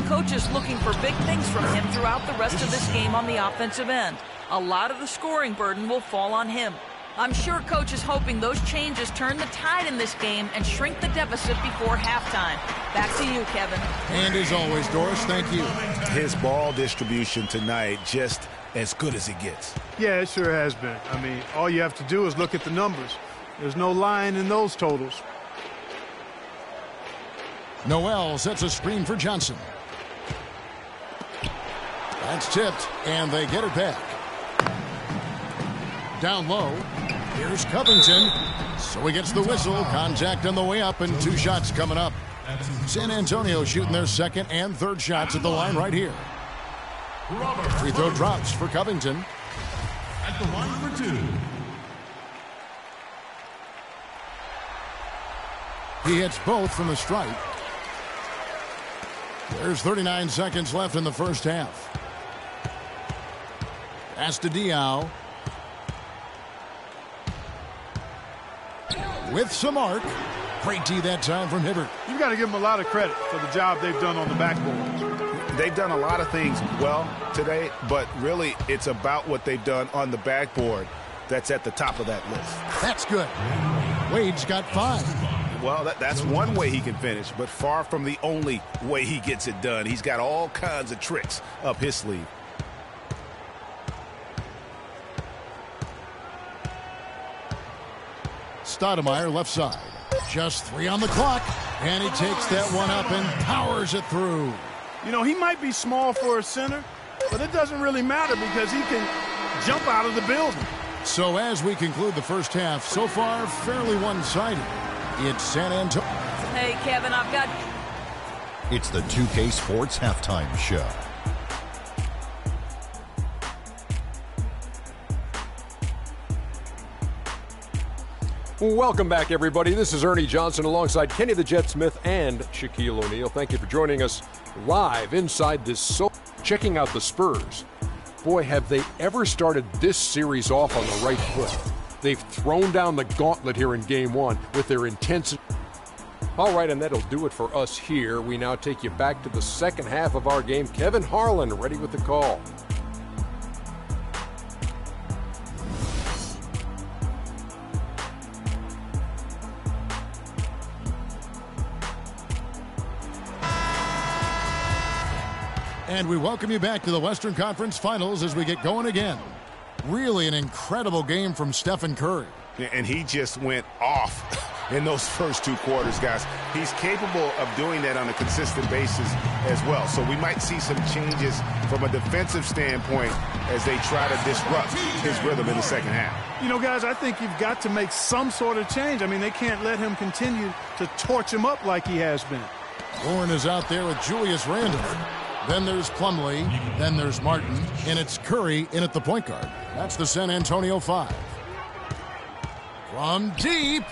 Coach is looking for big things from him throughout the rest of this game on the offensive end. A lot of the scoring burden will fall on him. I'm sure Coach is hoping those changes turn the tide in this game and shrink the deficit before halftime. Back to you, Kevin. And as always, Doris, thank you. His ball distribution tonight just as good as it gets. Yeah, it sure has been. I mean, all you have to do is look at the numbers. There's no lying in those totals. Noel sets a screen for Johnson. That's tipped, and they get it back. Down low. Here's Covington. So he gets the whistle. Contact on the way up, and 2 shots coming up. San Antonio shooting their second and third shots at the line right here. Free throw drops for Covington. At the line for 2. He hits both from the stripe. There's 39 seconds left in the first half. Pass to Diao. With some arc. Great D that time from Hibbert. You've got to give them a lot of credit for the job they've done on the backboard. They've done a lot of things well today, but really it's about what they've done on the backboard that's at the top of that list. That's good. Wade's got 5. Well, that's one way he can finish, but far from the only way he gets it done. He's got all kinds of tricks up his sleeve. Stoudemire left side. Just 3 on the clock, and he takes that one up and powers it through. You know, he might be small for a center, but it doesn't really matter because he can jump out of the building. So as we conclude the first half, so far fairly one-sided. It's San Antonio. Hey, Kevin, I've got... It's the 2K Sports Halftime Show. Welcome back, everybody. This is Ernie Johnson alongside Kenny the Jet Smith and Shaquille O'Neal. Thank you for joining us live inside this. Checking out the Spurs. Boy, have they ever started this series off on the right foot. They've thrown down the gauntlet here in Game 1 with their intensity. All right, and that'll do it for us here. We now take you back to the second half of our game. Kevin Harlan ready with the call. And we welcome you back to the Western Conference Finals as we get going again. Really an incredible game from Stephen Curry. And he just went off in those first 2 quarters, guys. He's capable of doing that on a consistent basis as well. So we might see some changes from a defensive standpoint as they try to disrupt his rhythm in the second half. You know, guys, I think you've got to make some sort of change. I mean, they can't let him continue to torch him up like he has been. Warren is out there with Julius Randle. Then there's Plumlee. Then there's Martin. And it's Curry in at the point guard. That's the San Antonio 5. From deep.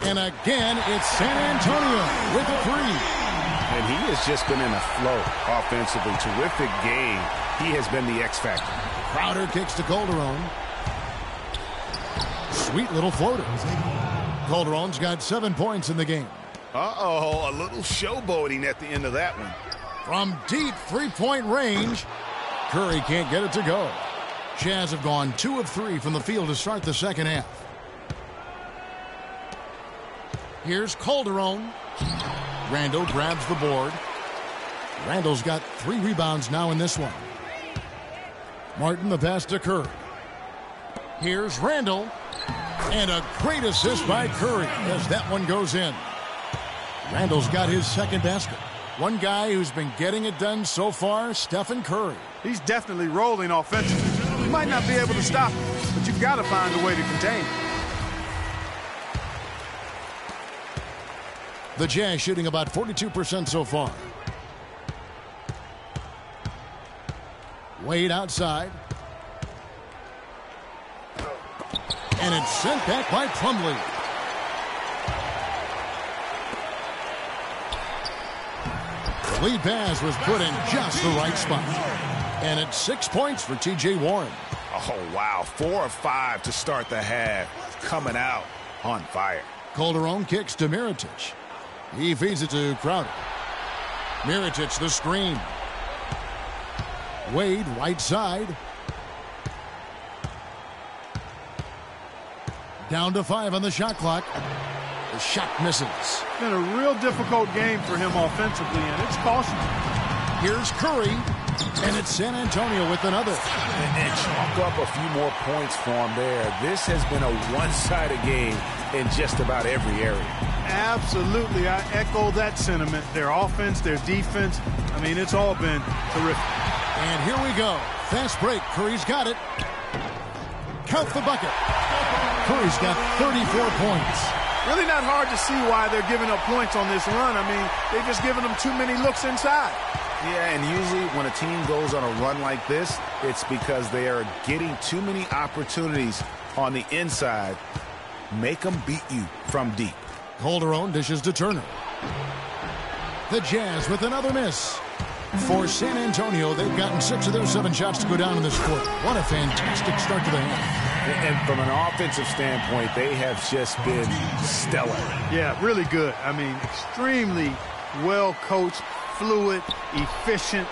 And again, it's San Antonio with a 3. And he has just been in a flow offensively. Terrific game. He has been the X factor. Crowder kicks to Calderon. Sweet little floater. Calderon's got 7 points in the game. Uh-oh, a little showboating at the end of that one. From deep 3-point range, Curry can't get it to go. Jazz have gone 2 of 3 from the field to start the second half. Here's Calderon. Randle grabs the board. Randle's got 3 rebounds now in this one. Martin the pass to Curry. Here's Randle. And a great assist by Curry as that one goes in. Randle's got his second basket. One guy who's been getting it done so far, Stephen Curry. He's definitely rolling offensively. You might not be able to stop him, but you've got to find a way to contain him. The Jazz shooting about 42% so far. Wade outside. And it's sent back by Plumlee. The lead pass was put in just the right spot. And it's 6 points for T.J. Warren. Oh, wow. 4 of 5 to start the half. Coming out on fire. Calderon kicks to Mirotic. He feeds it to Crowder. Mirotic the screen. Wade right side. Down to 5 on the shot clock. The shot misses. It's been a real difficult game for him offensively, and it's costing him. Here's Curry, and it's San Antonio with another. And chalk up a few more points for him there. This has been a one-sided game in just about every area. Absolutely. I echo that sentiment. Their offense, their defense, I mean, it's all been terrific. And here we go. Fast break. Curry's got it. Count the bucket. Curry's got 34 points. Really not hard to see why they're giving up points on this run. I mean, they're just giving them too many looks inside. Yeah, and usually when a team goes on a run like this, it's because they are getting too many opportunities on the inside. Make them beat you from deep. Calderon dishes to Turner. The Jazz with another miss. For San Antonio, they've gotten 6 of their 7 shots to go down in this quarter. What a fantastic start to the half. And from an offensive standpoint, they have just been stellar. Yeah, really good. I mean, extremely well coached, fluid, efficient.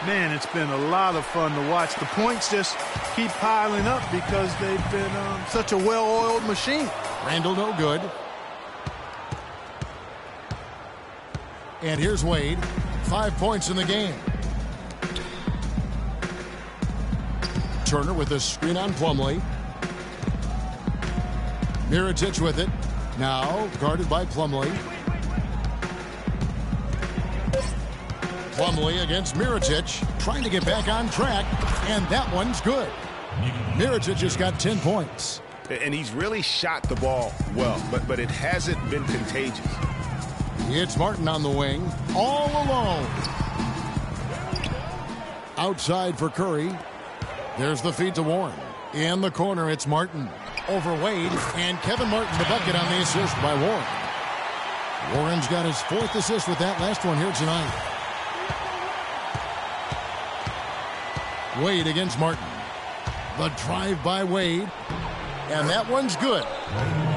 Man, it's been a lot of fun to watch. The points just keep piling up because they've been such a well-oiled machine. Randall no good. And here's Wade. 5 points in the game. Turner with a screen on Plumlee. Mirotic with it. Now guarded by Plumlee. Plumlee against Mirotic. Trying to get back on track. And that one's good. Mirotic has got 10 points. And he's really shot the ball well, but it hasn't been contagious. It's Martin on the wing. All alone. Outside for Curry. There's the feed to Warren. In the corner, it's Martin. Over Wade, and Kevin Martin the bucket on the assist by Warren. Warren's got his 4th assist with that last one here tonight. Wade against Martin. The drive by Wade. And that one's good.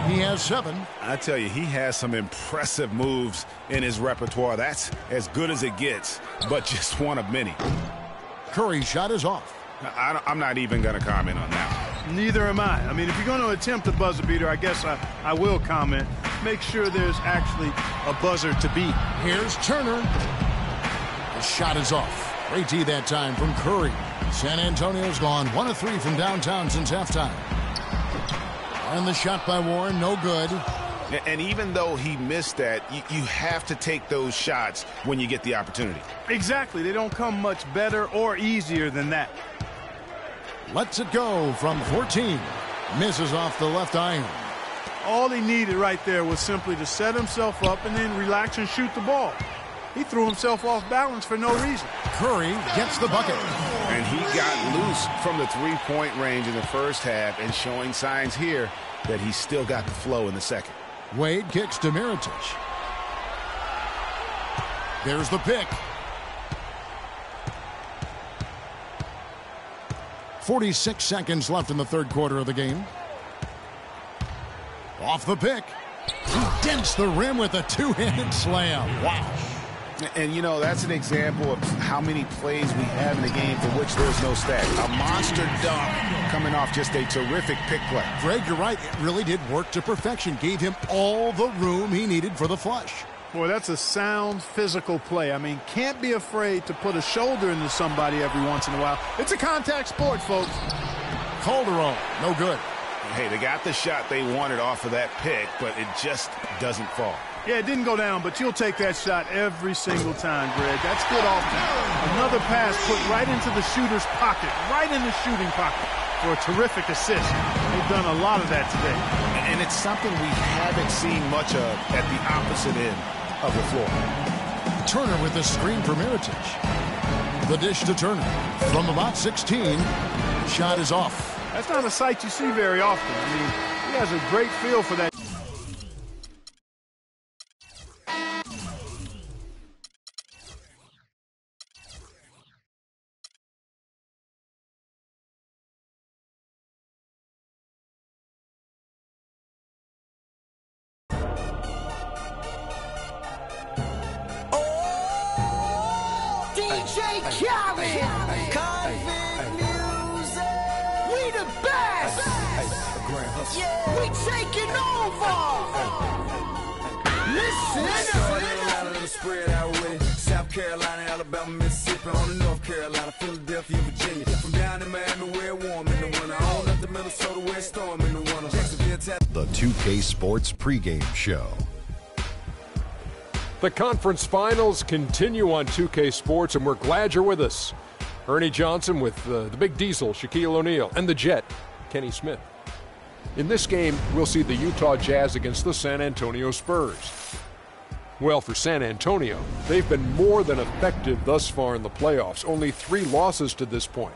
He has 7. I tell you, he has some impressive moves in his repertoire. That's as good as it gets, but just one of many. Curry's shot is off. I'm not even going to comment on that. Neither am I. I mean, if you're going to attempt a buzzer beater, I guess I will comment. Make sure there's actually a buzzer to beat. Here's Turner. The shot is off. Great D that time from Curry. San Antonio's gone 1 of 3 from downtown since halftime. And the shot by Warren, no good. And even though he missed that, you have to take those shots when you get the opportunity. Exactly. They don't come much better or easier than that. Lets it go from 14. Misses off the left iron. All he needed right there was simply to set himself up and then relax and shoot the ball. He threw himself off balance for no reason. Curry gets the bucket. And he got loose from the three-point range in the first half and showing signs here that he's still got the flow in the second. Wade kicks to Mirotic. There's the pick. 46 seconds left in the third quarter of the game. Off the pick. He dents the rim with a two-handed slam. Wow. And, you know, that's an example of how many plays we have in the game for which there's no stat. A monster dunk coming off just a terrific pick play. Greg, you're right. It really did work to perfection. Gave him all the room he needed for the flush. Boy, that's a sound physical play. I mean, can't be afraid to put a shoulder into somebody every once in a while. It's a contact sport, folks. Calderon, no good. Hey, they got the shot they wanted off of that pick, but it just doesn't fall. Yeah, it didn't go down, but you'll take that shot every single time, Greg. That's good offense. Another pass put right into the shooter's pocket, right in the shooting pocket for a terrific assist. They've done a lot of that today. And it's something we haven't seen much of at the opposite end of the floor. Turner with the screen for Mirotic. The dish to Turner. From about 16, shot is off. That's not a sight you see very often. I mean, he has a great feel for that. DJ Khaled. Convict music. We the best. We taking over. Listen. Spread out with it. South Carolina, Alabama, Mississippi, on the North Carolina, Philadelphia, Virginia. From down in Miami, where it warm in the winter. On up to Minnesota, where it's storm in the winter. The 2K Sports pregame show. The conference finals continue on 2K Sports, and we're glad you're with us. Ernie Johnson with the Big Diesel, Shaquille O'Neal, and the Jet, Kenny Smith. In this game, we'll see the Utah Jazz against the San Antonio Spurs. Well, for San Antonio, they've been more than effective thus far in the playoffs. Only 3 losses to this point.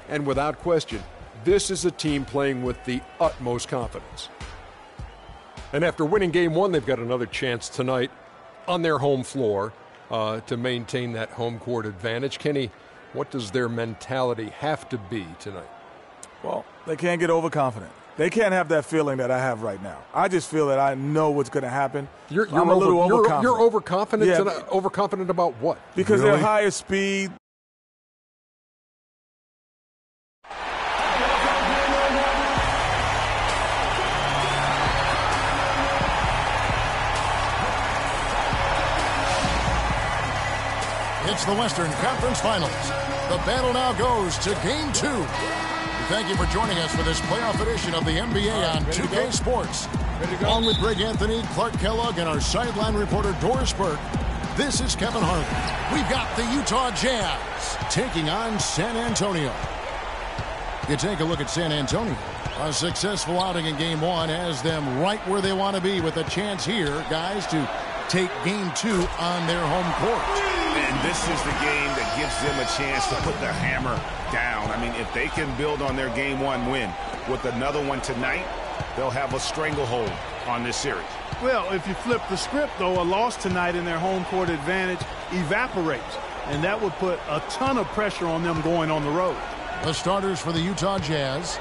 And without question, this is a team playing with the utmost confidence. And after winning Game 1, they've got another chance tonight on their home floor to maintain that home court advantage. Kenny, what does their mentality have to be tonight? Well, they can't get overconfident. They can't have that feeling that I have right now. I just feel that I know what's going to happen. I'm a little overconfident. You're overconfident tonight? Overconfident about what? Because they're higher speed. It's the Western Conference Finals. The battle now goes to Game 2. Thank you for joining us for this playoff edition of the NBA on 2K Sports. Along with Greg Anthony, Clark Kellogg, and our sideline reporter Doris Burke, this is Kevin Harlan. We've got the Utah Jazz taking on San Antonio. You take a look at San Antonio. A successful outing in Game 1 has them right where they want to be with a chance here, guys, to take Game 2 on their home court. And this is the game that gives them a chance to put the hammer down. I mean, if they can build on their Game 1 win with another one tonight, they'll have a stranglehold on this series. Well, if you flip the script, though, a loss tonight in their home court advantage evaporates. And that would put a ton of pressure on them going on the road. The starters for the Utah Jazz.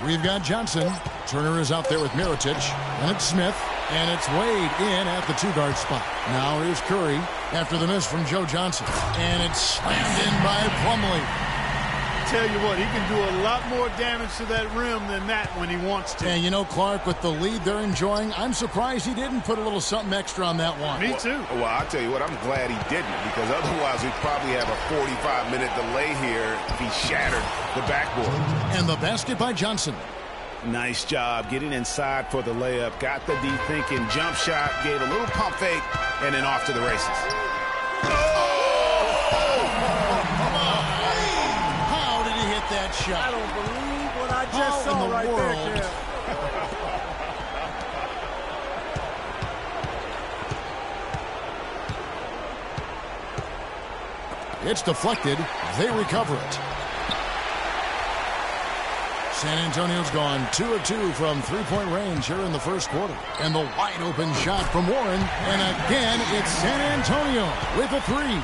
We've got Johnson. Turner is out there with Mirotic. And it's Smith. And it's Wade in at the 2-guard spot. Now here's Curry after the miss from Joe Johnson. And it's slammed in by Plumlee. Tell you what, he can do a lot more damage to that rim than that when he wants to. And you know, Clark, with the lead they're enjoying, I'm surprised he didn't put a little something extra on that one. Me too. Well, I'll tell you what, I'm glad he didn't, because otherwise we'd probably have a 45-minute delay here if he shattered the backboard. And the basket by Johnson. Nice job getting inside for the layup. Got the deep thinking jump shot, gave a little pump fake, and then off to the races. How did he hit that shot? I don't believe what I just saw right there, Kev. It's deflected. They recover it. San Antonio's gone 2 of 2 from three-point range here in the first quarter. And the wide-open shot from Warren. And again, it's San Antonio with a 3.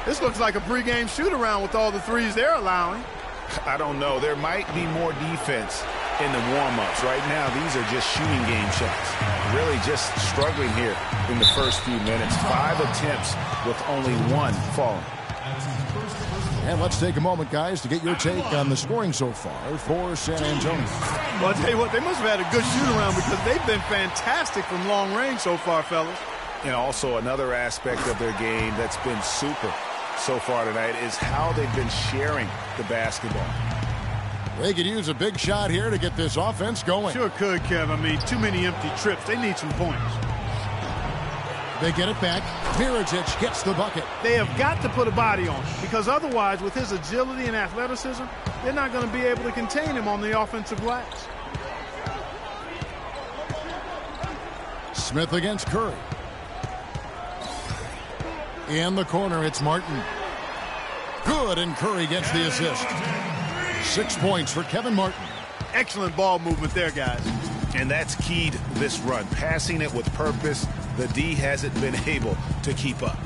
This looks like a pregame shoot-around with all the threes they're allowing. I don't know. There might be more defense in the warm-ups. Right now, these are just shooting game shots. Really just struggling here in the first few minutes. 5 attempts with only 1 falling. And let's take a moment, guys, to get your take on the scoring so far for San Antonio. Well, I'll tell you what, they must have had a good shoot-around because they've been fantastic from long range so far, fellas. And also another aspect of their game that's been super so far tonight is how they've been sharing the basketball. They could use a big shot here to get this offense going. Sure could, Kev. I mean, too many empty trips. They need some points. They get it back. Mirotic gets the bucket. They have got to put a body on him because otherwise, with his agility and athleticism, they're not going to be able to contain him on the offensive glass. Smith against Curry. In the corner, it's Martin. Good, and Curry gets the assist. 6 points for Kevin Martin. Excellent ball movement there, guys. And that's keyed this run. Passing it with purpose. The D hasn't been able to keep up.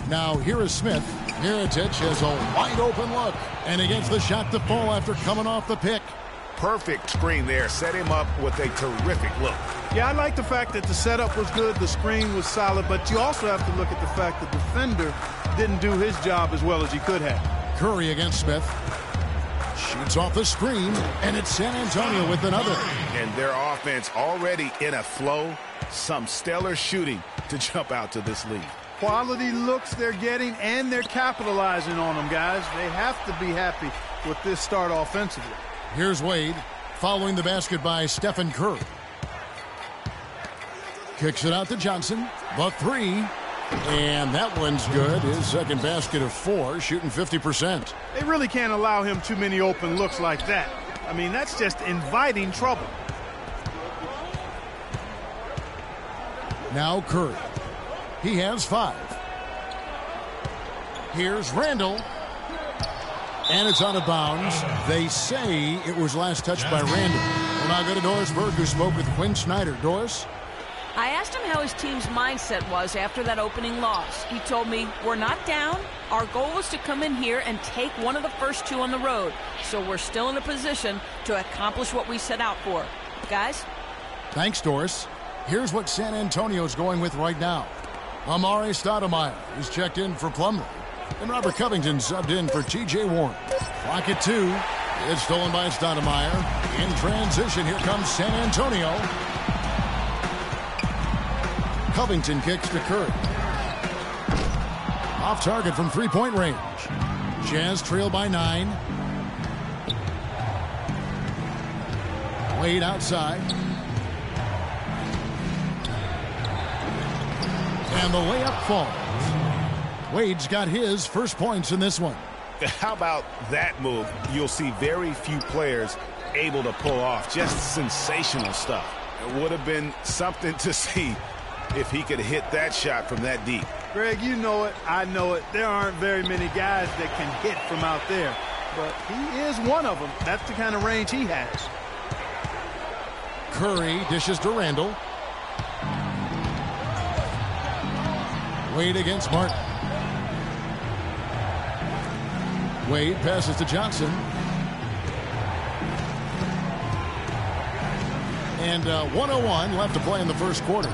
Now here is Smith. Mirotic has a wide open look. And against the shot to fall after coming off the pick. Perfect screen there. Set him up with a terrific look. Yeah, I like the fact that the setup was good, the screen was solid, but you also have to look at the fact the defender didn't do his job as well as he could have. Curry against Smith. Shoots off the screen, and it's San Antonio with another. And their offense already in a flow. Some stellar shooting to jump out to this lead. Quality looks they're getting, and they're capitalizing on them, guys. They have to be happy with this start offensively. Here's Wade, following the basket by Stephen Curry. Kicks it out to Johnson. The three. And that one's good. His second basket of 4, shooting 50%. They really can't allow him too many open looks like that. I mean, that's just inviting trouble. Now Curry. He has 5. Here's Randall. And it's out of bounds. They say it was last touched by Randall. We'll now go to Doris Burke, who spoke with Quinn Snyder. Doris? I asked him how his team's mindset was after that opening loss. He told me, we're not down. Our goal was to come in here and take one of the first 2 on the road. So we're still in a position to accomplish what we set out for. Guys? Thanks, Doris. Here's what San Antonio's going with right now. Amari Stoudemire is checked in for Plumlee. And Robert Covington subbed in for T.J. Warren. Clock at 2. It's stolen by Stoudemire. In transition, here comes San Antonio. Covington kicks to Curry. Off target from three-point range. Jazz trail by 9. Wade outside. And the layup falls. Wade's got his first points in this one. How about that move? You'll see very few players able to pull off just sensational stuff. It would have been something to see if he could hit that shot from that deep. Greg, you know it. I know it. There aren't very many guys that can hit from out there. But he is one of them. That's the kind of range he has. Curry dishes to Randall. Wade against Martin. Wade passes to Johnson. And 1:01 left to play in the first quarter.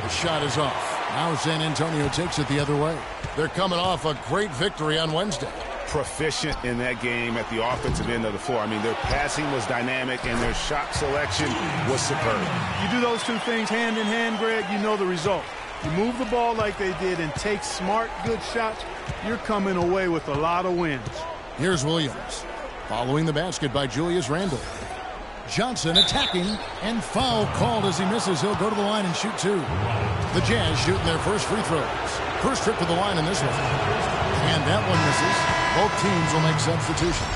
The shot is off. Now San Antonio takes it the other way. They're coming off a great victory on Wednesday. Proficient in that game at the offensive end of the floor. I mean, their passing was dynamic and their shot selection was superb. You do those 2 things hand in hand, Greg, you know the result. You move the ball like they did and take smart, good shots, you're coming away with a lot of wins. Here's Williams. Following the basket by Julius Randle. Johnson attacking, and foul called as he misses. He'll go to the line and shoot 2. The Jazz shooting their first free throws. First trip to the line in this one. And that one misses. Both teams will make substitutions.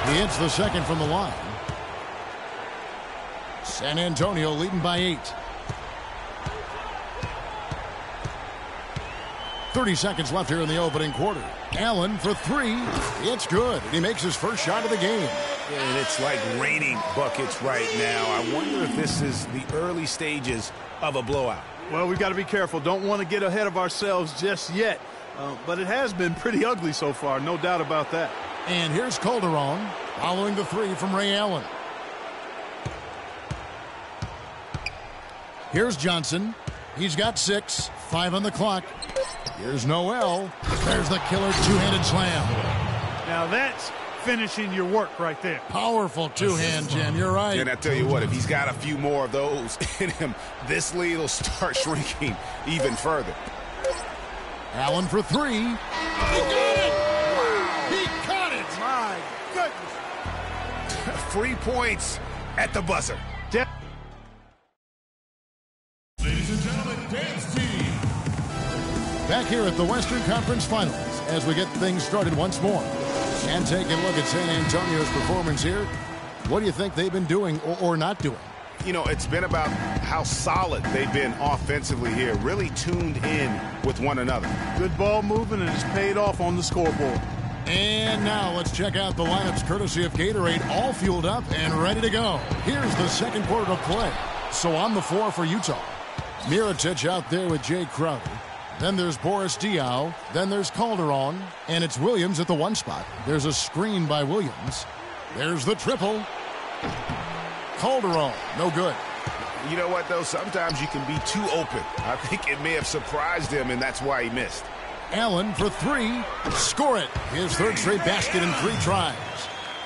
He hits the second from the line. San Antonio leading by 8. 30 seconds left here in the opening quarter. Allen for 3. It's good. He makes his first shot of the game. And it's like raining buckets right now. I wonder if this is the early stages of a blowout. Well, we've got to be careful. Don't want to get ahead of ourselves just yet. But it has been pretty ugly so far, no doubt about that. And here's Calderon following the 3 from Ray Allen. Here's Johnson. He's got 6. 5 on the clock. Here's Noel. There's the killer two-handed slam. Now that's finishing your work right there. Powerful two-hand jam. You're right. And I tell you what, if he's got a few more of those in him, this lead will start shrinking even further. Allen for 3. He got it! Wow. He caught it! My goodness. Free points at the buzzer. Ladies and gentlemen, dance team. Back here at the Western Conference Finals as we get things started once more. And take a look at San Antonio's performance here. What do you think they've been doing or not doing? You know, it's been about how solid they've been offensively here, really tuned in with one another. Good ball moving, and it's paid off on the scoreboard. And now let's check out the lineups courtesy of Gatorade, all fueled up and ready to go. Here's the second quarter of play. So on the floor for Utah, Mirotic out there with Jay Crowder. Then there's Boris Diaw. Then there's Calderon. And it's Williams at the 1 spot. There's a screen by Williams. There's the triple. Calderon, no good. You know what, though? Sometimes you can be too open. I think it may have surprised him, and that's why he missed. Allen for three. Score it. His third straight basket in 3 tries.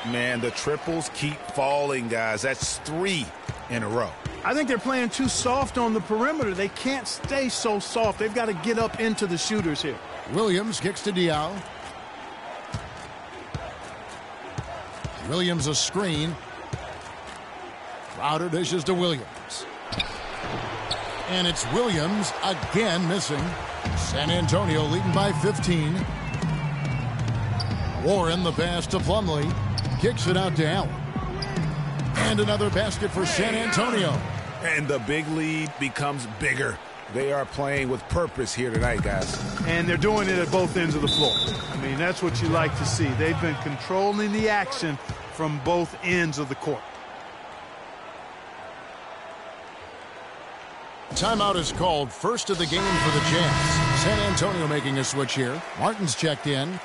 Man, the triples keep falling, guys. That's 3 in a row. I think they're playing too soft on the perimeter. They can't stay so soft. They've got to get up into the shooters here. Williams kicks to Diaw. Williams a screen. Crowder dishes to Williams. And it's Williams again missing. San Antonio leading by 15. Warren the pass to Plumlee. Kicks it out to Allen. And another basket for San Antonio. And the big lead becomes bigger. They are playing with purpose here tonight, guys. And they're doing it at both ends of the floor. I mean, that's what you like to see. They've been controlling the action from both ends of the court. Timeout is called, first of the game for the Jazz. San Antonio making a switch here. Martin's checked in.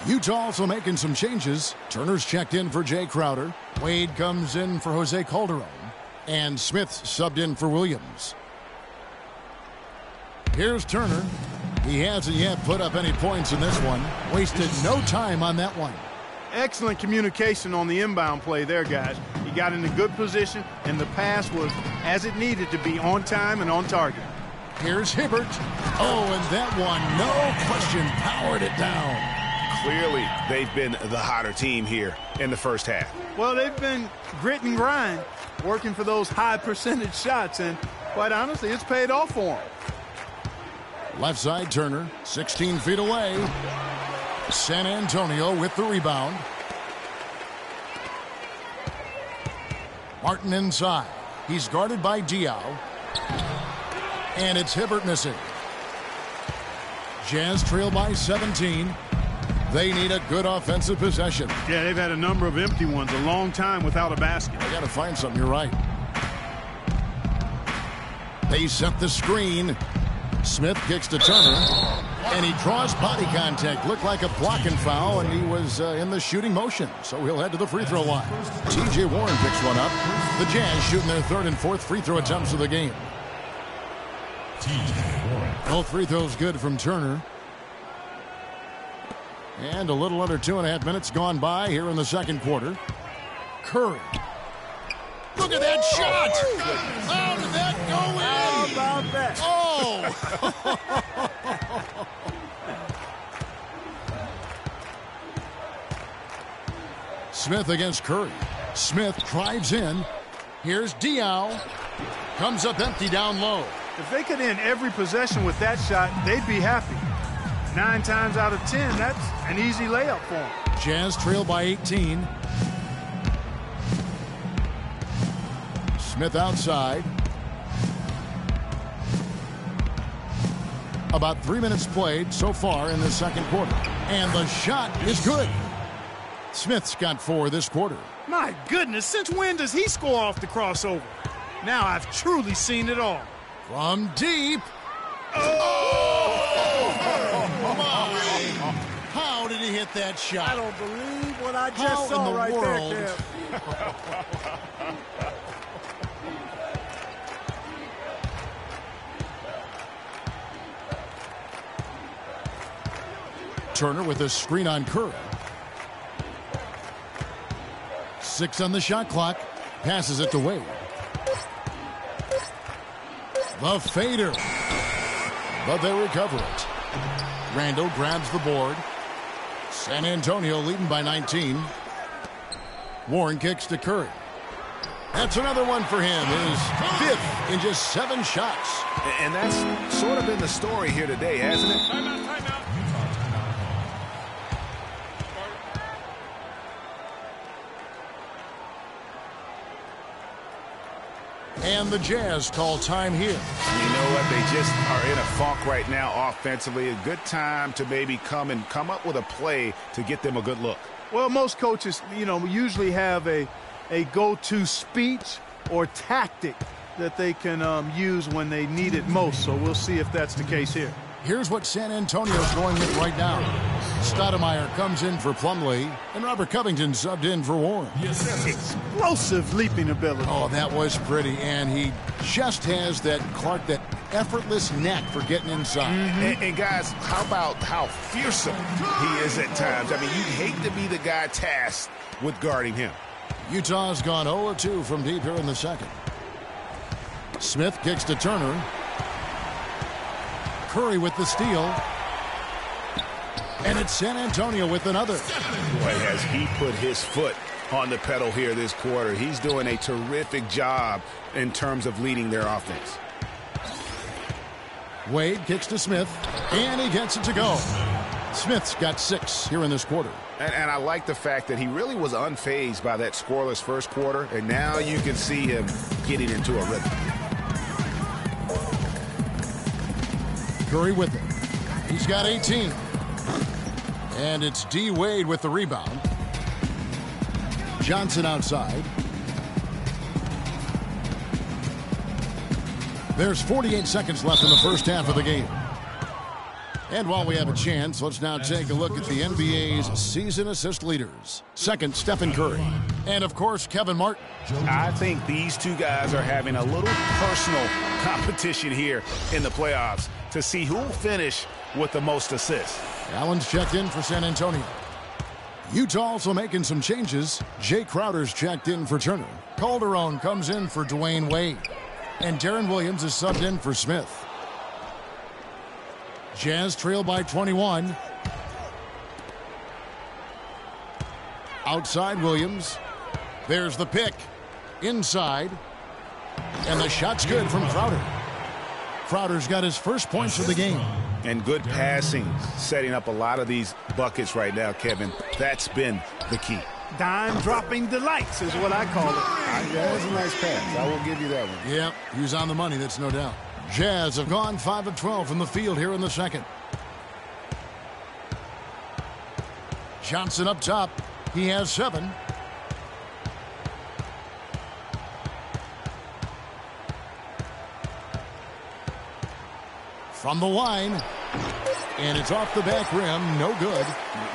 Utah also making some changes. Turner's checked in for Jay Crowder. Wade comes in for Jose Calderon. And Smith subbed in for Williams. Here's Turner. He hasn't yet put up any points in this one. Wasted no time on that one. Excellent communication on the inbound play there, guys. He got in a good position, and the pass was as it needed to be, on time and on target. Here's Hibbert. Oh, and that one, no question, powered it down. Clearly, they've been the hotter team here in the first half. Well, they've been grit and grind, working for those high percentage shots, and quite honestly, it's paid off for them. Left side, Turner, 16 feet away. San Antonio with the rebound. Martin inside. He's guarded by Diaw. And it's Hibbert missing. Jazz trail by 17. They need a good offensive possession. Yeah, they've had a number of empty ones, a long time without a basket. They got to find something, you're right. They set the screen. Smith kicks to Turner, and he draws body contact. Looked like a blocking foul, and he was in the shooting motion, so he'll head to the free throw line. T.J. Warren picks one up. The Jazz shooting their third and fourth free throw attempts of the game. Both free throws good from Turner. And a little under 2.5 minutes gone by here in the second quarter. Curry. Look at that shot! How did that go in? How about that? Oh! Smith against Curry. Smith drives in. Here's Diaw. Comes up empty down low. If they could end every possession with that shot, they'd be happy. 9 times out of 10, that's an easy layup for them. Jazz trail by 18. Smith outside. About 3 minutes played so far in the second quarter. And the shot is good. Smith's got 4 this quarter. My goodness, since when does he score off the crossover? Now I've truly seen it all. From deep. How did he hit that shot? I don't believe what I just saw right there, Kev. Turner with a screen on Curry. 6 on the shot clock. Passes it to Wade. The fader. But they recover it. Randall grabs the board. San Antonio leading by 19. Warren kicks to Curry. That's another one for him. His 5th in just 7 shots. And that's sort of been the story here today, hasn't it? Timeout. And the Jazz call time here. You know what? They just are in a funk right now offensively. A good time to maybe come up with a play to get them a good look. Well, most coaches, usually have a go-to speech or tactic that they can use when they need it most. So we'll see if that's the case here. Here's what San Antonio's going with right now. Stoudemire comes in for Plumlee, and Robert Covington subbed in for Warren. Explosive leaping ability. Oh, that was pretty, and he just has that, Clark, that effortless knack for getting inside. And guys, how about how fearsome he is at times? I mean, you'd hate to be the guy tasked with guarding him. Utah's gone 0-2 from deep here in the second. Smith kicks to Turner. Curry with the steal. And it's San Antonio with another. Boy, has he put his foot on the pedal here this quarter. He's doing a terrific job in terms of leading their offense. Wade kicks to Smith, and he gets it to go. Smith's got 6 here in this quarter. And I like the fact that he really was unfazed by that scoreless first quarter, and now you can see him getting into a rhythm. Curry with it. He's got 18. And it's D. Wade with the rebound. Johnson outside. There's 48 seconds left in the first half of the game. And while we have a chance, let's now take a look at the NBA's season assist leaders. Second, Stephen Curry. And, of course, Kevin Martin. I think these two guys are having a little personal competition here in the playoffs to see who will finish with the most assists. Allen's checked in for San Antonio. Utah also making some changes. Jay Crowder's checked in for Turner. Calderon comes in for Dwayne Wade. And Darren Williams is subbed in for Smith. Jazz trail by 21. Outside Williams. There's the pick. Inside. And the shot's good from Crowder. Crowder's got his first points of the game. And good passing, setting up a lot of these buckets right now, Kevin. That's been the key. Dime-dropping delights is what I call it. That was a nice pass. I will give you that one. Yeah, he was on the money, that's no doubt. Jazz have gone 5 of 12 from the field here in the second. Johnson up top. He has 7. From the line. And it's off the back rim. No good.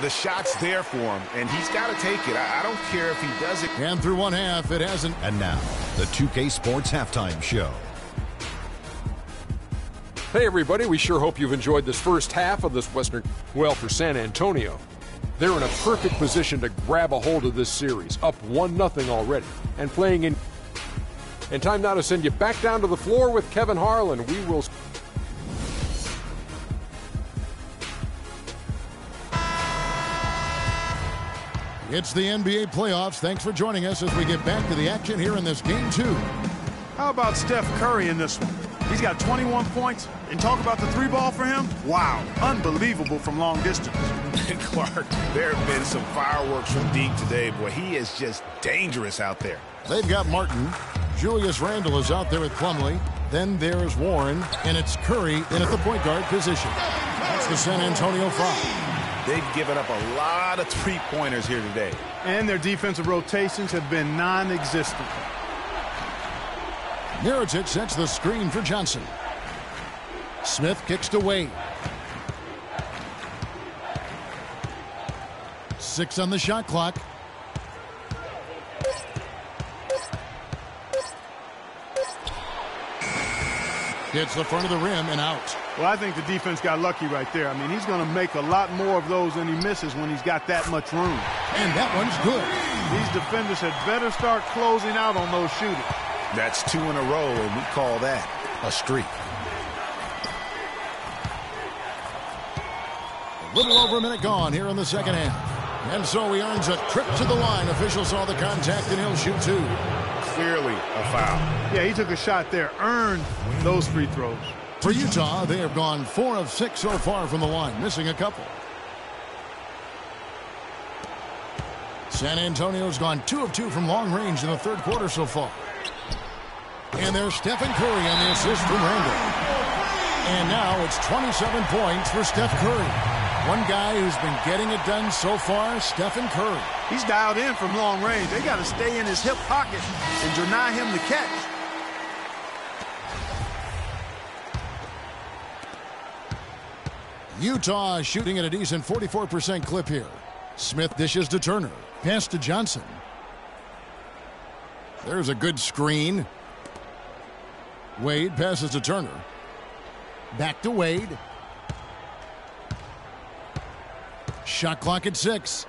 The shot's there for him, and he's got to take it. I don't care if he does it. And through one half, it hasn't. And now, the 2K Sports Halftime Show. Hey, everybody. We sure hope you've enjoyed this first half of this Western. Well, for San Antonio, they're in a perfect position to grab a hold of this series, up 1-0 already, and playing in. And time now to send you back down to the floor with Kevin Harlan. We will. It's the NBA playoffs. Thanks for joining us as we get back to the action here in this game 2. How about Steph Curry in this one? He's got 21 points. And talk about the 3-ball for him? Wow, unbelievable from long distance. Clark, there have been some fireworks from deep today. Boy, he is just dangerous out there. They've got Martin. Julius Randle is out there with Plumlee. Then there's Warren. And it's Curry in at the point guard position. That's the San Antonio 5. They've given up a lot of three-pointers here today. And their defensive rotations have been non-existent. Mirotic sets the screen for Johnson. Smith kicks to Wade. 6 on the shot clock. Hits the front of the rim and out. Well, I think the defense got lucky right there. I mean, he's going to make a lot more of those than he misses when he's got that much room. And that one's good. These defenders had better start closing out on those shooters. That's 2 in a row, and we call that a streak. A little over a minute gone here in the second half. And so he earns a trip to the line. Officials saw the contact, and he'll shoot 2. Clearly a foul. Yeah, he took a shot there, earned those free throws. For Utah, they have gone 4 of 6 so far from the line, missing a couple. San Antonio's gone 2 of 2 from long range in the third quarter so far. And there's Stephen Curry on the assist from Randle. And now it's 27 points for Steph Curry. One guy who's been getting it done so far, Stephen Curry. He's dialed in from long range. They got to stay in his hip pocket and deny him the catch. Utah shooting at a decent 44% clip here. Smith dishes to Turner. Pass to Johnson. There's a good screen. Wade passes to Turner. Back to Wade. Shot clock at 6.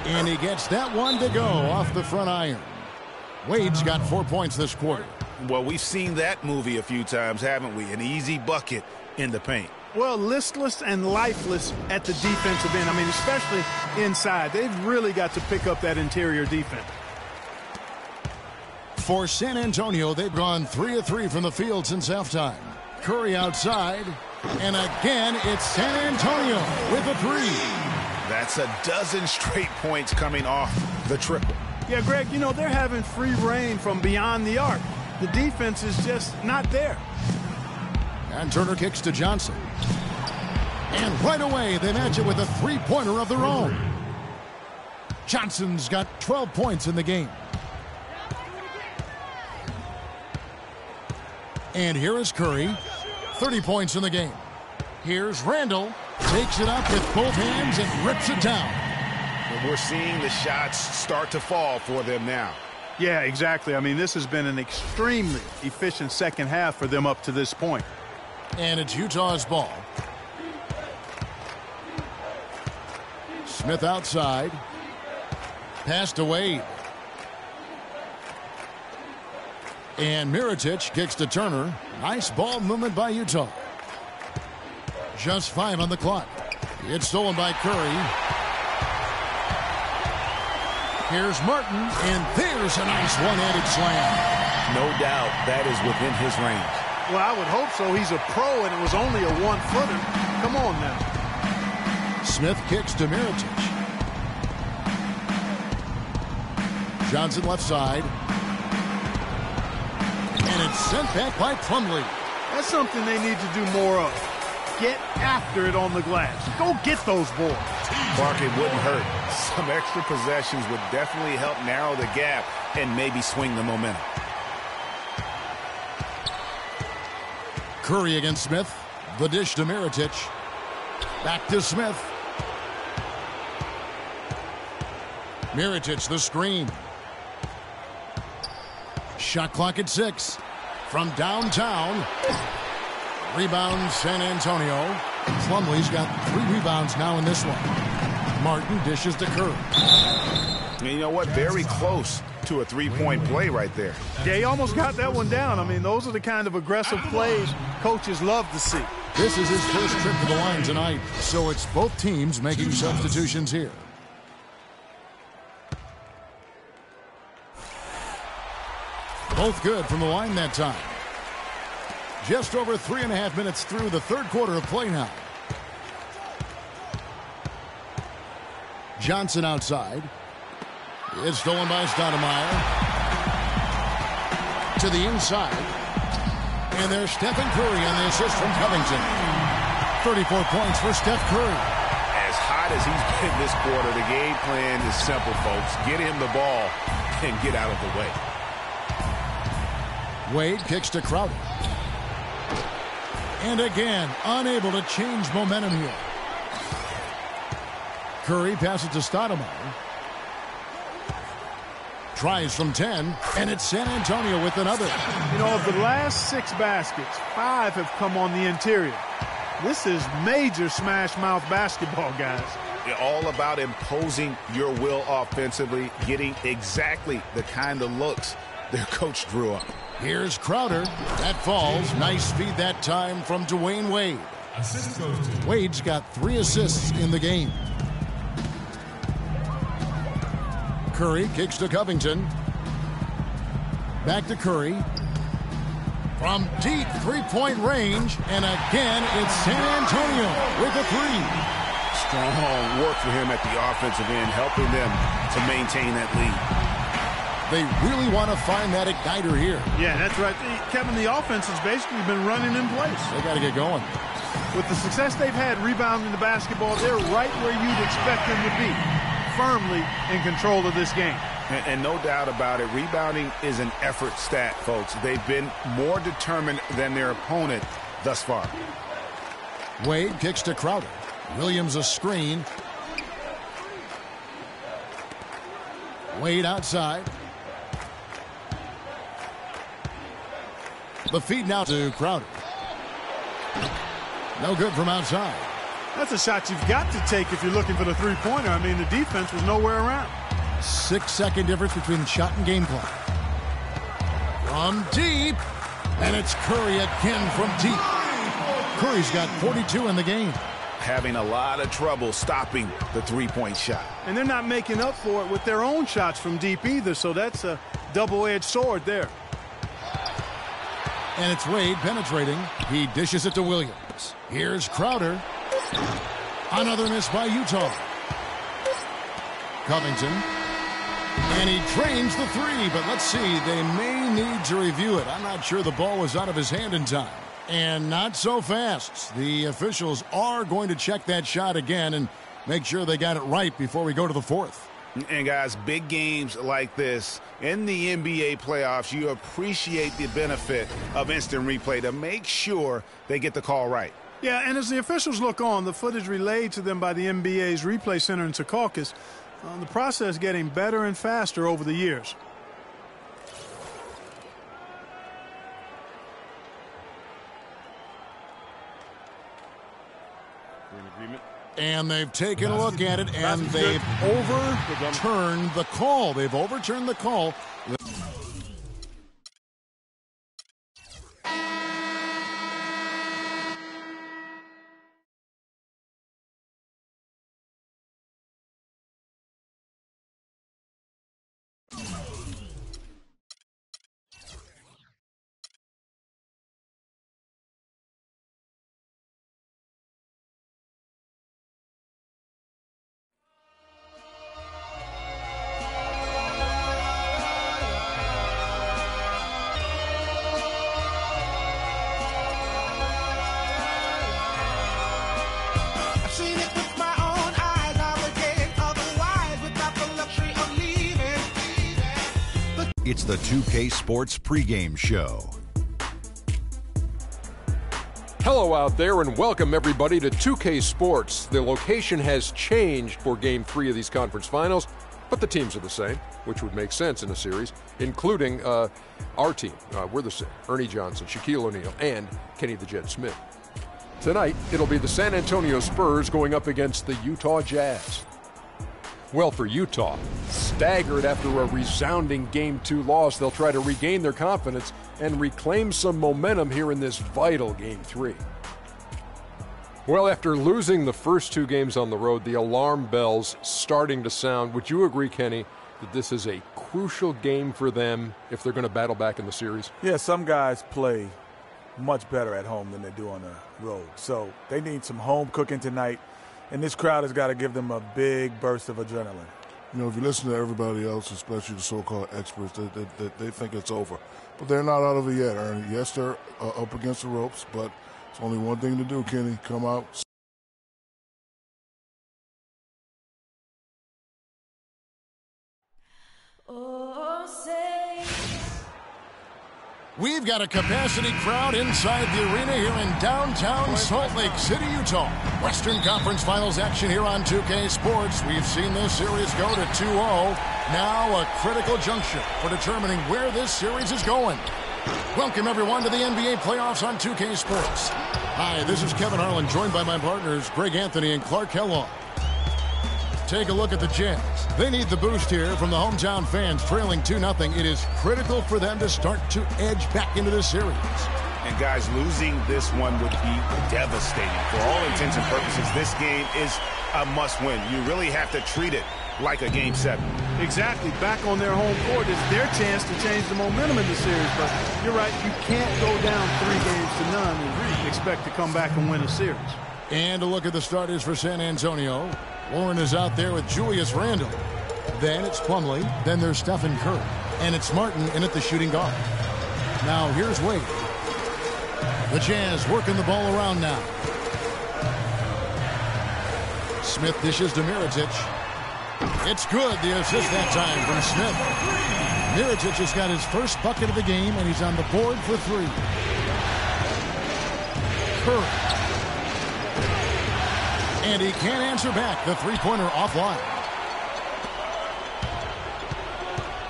And he gets that one to go off the front iron. Wade's got 4 points this quarter. Well, we've seen that movie a few times, haven't we? An easy bucket in the paint. Well, listless and lifeless at the defensive end. I mean, especially inside. They've really got to pick up that interior defense. For San Antonio, they've gone 3 of 3 from the field since halftime. Curry outside. And again, it's San Antonio with a 3. That's a dozen straight points coming off the triple. Yeah, Greg, you know, they're having free reign from beyond the arc. The defense is just not there. And Turner kicks to Johnson. And right away, they match it with a three-pointer of their own. Johnson's got 12 points in the game. And here is Curry. 30 points in the game. Here's Randall. Takes it up with both hands and rips it down. And we're seeing the shots start to fall for them now. Yeah, exactly. I mean, this has been an extremely efficient second half for them up to this point. And it's Utah's ball. Smith outside. Pass to Wade. And Mirotic kicks to Turner. Nice ball movement by Utah. Just 5 on the clock. It's stolen by Curry. Here's Martin, and there's a nice one-handed slam. No doubt that is within his range. Well, I would hope so. He's a pro, and it was only a one-footer. Come on now. Smith kicks to Mirotic. Johnson left side. And it's sent back by Plumlee. That's something they need to do more of. Get after it on the glass. Go get those boards. Clark, it wouldn't hurt. Some extra possessions would definitely help narrow the gap and maybe swing the momentum. Curry against Smith. The dish to Mirotic. Back to Smith. Mirotic the screen. Shot clock at 6. From downtown. Rebound San Antonio. Plumlee's got 3 rebounds now in this one. Martin dishes to Curry. And you know what? Very close to a three-point play right there. Yeah, he almost got that one down. I mean, those are the kind of aggressive plays coaches love to see. This is his first trip to the line tonight, so it's both teams making substitutions here. Both good from the line that time. Just over 3.5 minutes through the third quarter of play now. Johnson outside. It's stolen by Stoudemire. To the inside. And there's Stephen Curry on the assist from Covington. 34 points for Steph Curry. As hot as he's been this quarter, the game plan is simple, folks. Get him the ball and get out of the way. Wade kicks to Crowder. And again, unable to change momentum here. Curry passes to Stoudemire. Tries from 10, and it's San Antonio with another. You know, of the last 6 baskets, 5 have come on the interior. This is major smash-mouth basketball, guys. All about imposing your will offensively, getting exactly the kind of looks their coach drew up. Here's Crowder. That falls. Nice feed that time from Dwayne Wade. Wade's got 3 assists in the game. Curry kicks to Covington. Back to Curry. From deep three-point range. And again, it's San Antonio with a 3. Strong work for him at the offensive end, helping them to maintain that lead. They really want to find that igniter here. Yeah, that's right. Kevin, the offense has basically been running in place. They got to get going. With the success they've had rebounding the basketball, they're right where you'd expect them to be, firmly in control of this game. And no doubt about it, rebounding is an effort stat, folks. They've been more determined than their opponent thus far. Wade kicks to Crowder. Williams a screen. Wade outside. The feed now to Crowder. No good from outside. That's a shot you've got to take if you're looking for the three-pointer. I mean, the defense was nowhere around. 6-second difference between shot and game clock. From deep. And it's Curry again from deep. Curry's got 42 in the game. Having a lot of trouble stopping the three-point shot. And they're not making up for it with their own shots from deep either, so that's a double-edged sword there. And it's Wade penetrating. He dishes it to Williams. Here's Crowder. Another miss by Utah. Covington. And he drains the three, but let's see. They may need to review it. I'm not sure the ball was out of his hand in time. And not so fast. The officials are going to check that shot again and make sure they got it right before we go to the fourth. And guys, big games like this in the NBA playoffs, you appreciate the benefit of instant replay to make sure they get the call right. Yeah, and as the officials look on, the footage relayed to them by the NBA's replay center in Secaucus, the process getting better and faster over the years. And they've taken a look at it, and they've overturned the call. They've overturned the call. It's the 2K Sports pregame show. Hello out there and welcome everybody to 2K Sports. The location has changed for Game 3 of these conference finals, but the teams are the same, which would make sense in a series, including our team. We're the same. Ernie Johnson, Shaquille O'Neal, and Kenny the Jet Smith. Tonight, it'll be the San Antonio Spurs going up against the Utah Jazz. Well, for Utah, staggered after a resounding Game 2 loss, they'll try to regain their confidence and reclaim some momentum here in this vital Game 3. Well, after losing the first two games on the road, the alarm bells starting to sound. Would you agree, Kenny, that this is a crucial game for them if they're going to battle back in the series? Yeah, some guys play much better at home than they do on the road. So they need some home cooking tonight. And this crowd has got to give them a big burst of adrenaline. You know, if you listen to everybody else, especially the so-called experts, they think it's over. But they're not out of it yet, Ernie. Yes, they're up against the ropes, but it's only one thing to do, Kenny. Come out. We've got a capacity crowd inside the arena here in downtown Salt Lake City, Utah. Western Conference Finals action here on 2K Sports. We've seen this series go to 2-0. Now a critical juncture for determining where this series is going. Welcome, everyone, to the NBA playoffs on 2K Sports. Hi, this is Kevin Harlan, joined by my partners Greg Anthony and Clark Kellogg. Take a look at the Jazz. They need the boost here from the hometown fans, trailing 2-0. It is critical for them to start to edge back into this series. And guys, losing this one would be devastating. For all intents and purposes, this game is a must-win. You really have to treat it like a Game 7. Exactly. Back on their home court is their chance to change the momentum in the series. But you're right, you can't go down 3-0 and expect to come back and win a series. And a look at the starters for San Antonio. Warren is out there with Julius Randle. Then it's Plumlee. Then there's Stephen Curry. And it's Martin in at the shooting guard. Now here's Wade. The Jazz working the ball around now. Smith dishes to Mirotic. It's good, the assist that time from Smith. Mirotic has got his first bucket of the game, and he's on the board for three. Curry. And he can't answer back. The three-pointer offline.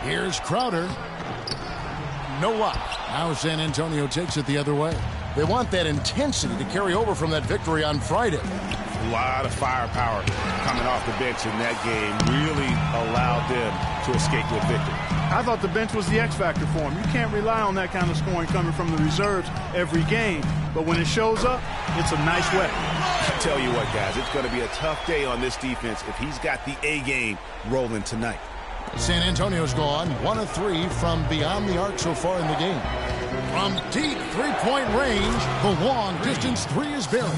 Here's Crowder. No luck. Now San Antonio takes it the other way. They want that intensity to carry over from that victory on Friday. A lot of firepower coming off the bench in that game really allowed them to escape with victory. I thought the bench was the X factor for him. You can't rely on that kind of scoring coming from the reserves every game. But when it shows up, it's a nice weapon. I tell you what, guys, it's going to be a tough day on this defense if he's got the A game rolling tonight. San Antonio's gone 1 of 3 from beyond the arc so far in the game. From deep three-point range, the long-distance three is buried.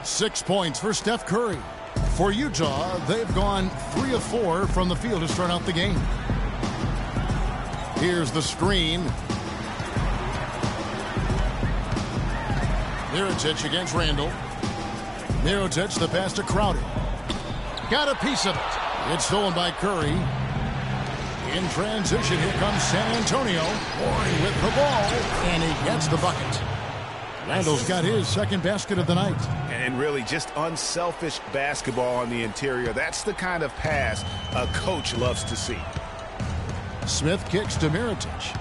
6 points for Steph Curry. For Utah, they've gone 3 of 4 from the field to start out the game. Here's the screen. Mirotic against Randall. Mirotic, the pass to Crowder. Got a piece of it. It's stolen by Curry. In transition, here comes San Antonio. Warren with the ball, and he gets the bucket. Randall's got his second basket of the night. And really just unselfish basketball on the interior. That's the kind of pass a coach loves to see. Smith kicks to Mirotic.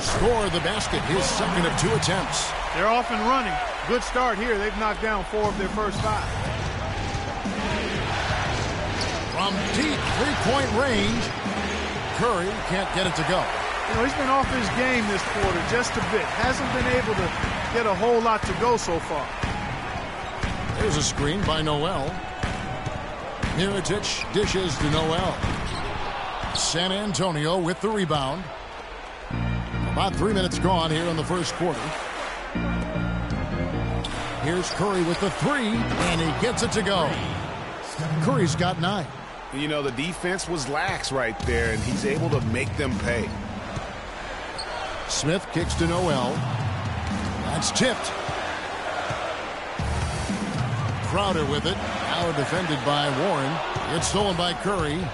Score the basket, his second of 2 attempts. They're off and running. Good start here. They've knocked down 4 of their first 5. From deep three-point range, Curry can't get it to go. You know, he's been off his game this quarter just a bit. Hasn't been able to get a whole lot to go so far. There's a screen by Noel. Mirotic dishes to Noel. San Antonio with the rebound. About 3 minutes gone here in the first quarter. Here's Curry with the three, and he gets it to go. Curry's got 9. You know, the defense was lax right there, and he's able to make them pay. Smith kicks to Noel. That's tipped. Crowder with it. Now defended by Warren. It's stolen by Curry.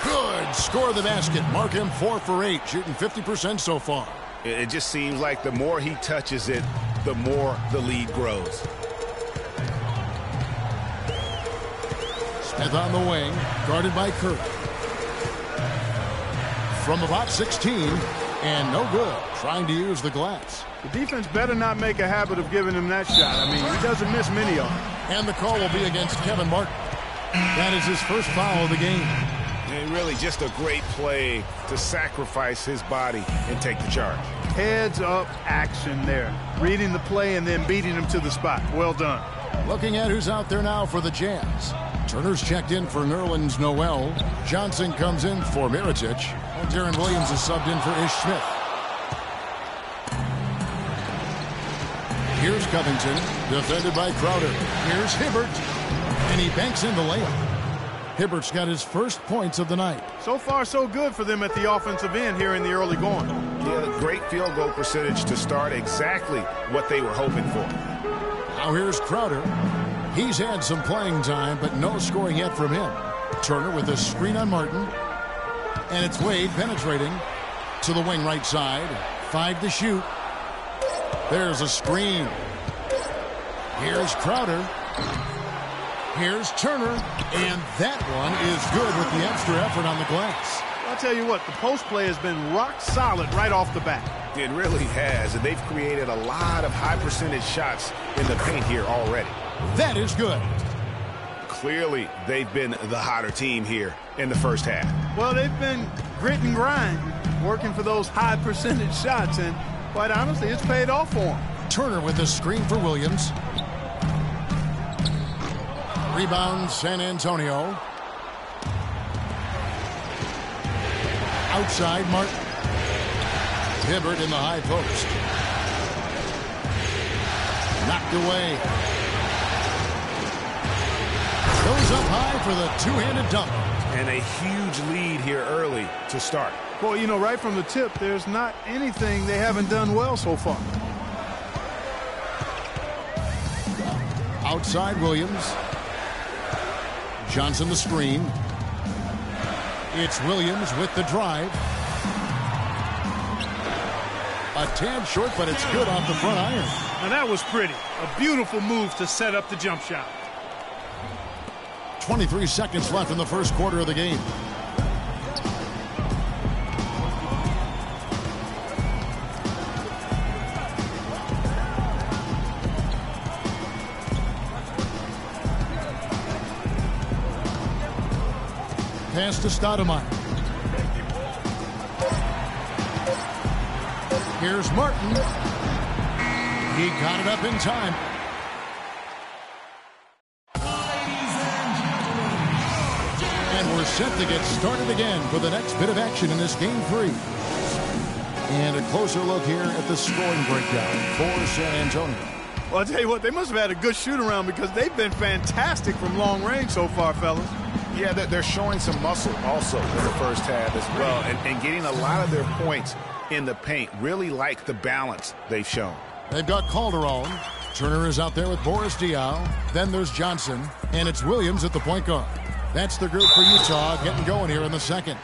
Good. Score the basket. Mark him 4 for 8. Shooting 50% so far. It just seems like the more he touches it, the more the lead grows. Smith on the wing. Guarded by Curry. From about 16, and no good. Trying to use the glass. The defense better not make a habit of giving him that shot. I mean, he doesn't miss many of them. And the call will be against Kevin Martin. That is his first foul of the game. And really just a great play to sacrifice his body and take the charge. Heads up action there. Reading the play and then beating him to the spot. Well done. Looking at who's out there now for the Jazz. Turner's checked in for Nerlens Noel. Johnson comes in for Mirotic. And Darren Williams is subbed in for Ish Smith. Here's Covington, defended by Crowder. Here's Hibbert, and he banks in the layup. Hibbert's got his first points of the night. So far, so good for them at the offensive end here in the early going. Yeah, great field goal percentage to start, exactly what they were hoping for. Now here's Crowder. He's had some playing time, but no scoring yet from him. Turner with a screen on Martin. And it's Wade penetrating to the wing right side. 5 to shoot. There's a screen. Here's Crowder. Here's Turner. And that one is good with the extra effort on the glass. I'll tell you what, the post play has been rock solid right off the bat. It really has, and they've created a lot of high percentage shots in the paint here already. That is good. Clearly, they've been the hotter team here in the first half. Well, they've been grit and grind, working for those high percentage shots, and quite honestly, it's paid off for them. Turner with the screen for Williams. Rebound, San Antonio. Outside, Martin. Hibbert in the high post. Knocked away. Goes up high for the two-handed dunk. And a huge lead here early to start. Well, you know, right from the tip, there's not anything they haven't done well so far. Outside, Williams. Johnson the screen. It's Williams with the drive. A tad short, but it's good off the front iron. Now that was pretty. A beautiful move to set up the jump shot. 23 seconds left in the first quarter of the game. Pass to Stoudemire. Here's Martin. He got it up in time. And we're set to get started again for the next bit of action in this game 3. And a closer look here at the scoring breakdown for San Antonio. Well, I'll tell you what, they must have had a good shoot-around because they've been fantastic from long range so far, fellas. Yeah, they're showing some muscle also in the first half as well, and getting a lot of their points in the paint. Really like the balance they've shown. They've got Calderon. Turner is out there with Boris Diaw. Then there's Johnson, and it's Williams at the point guard. That's the group for Utah getting going here in the second.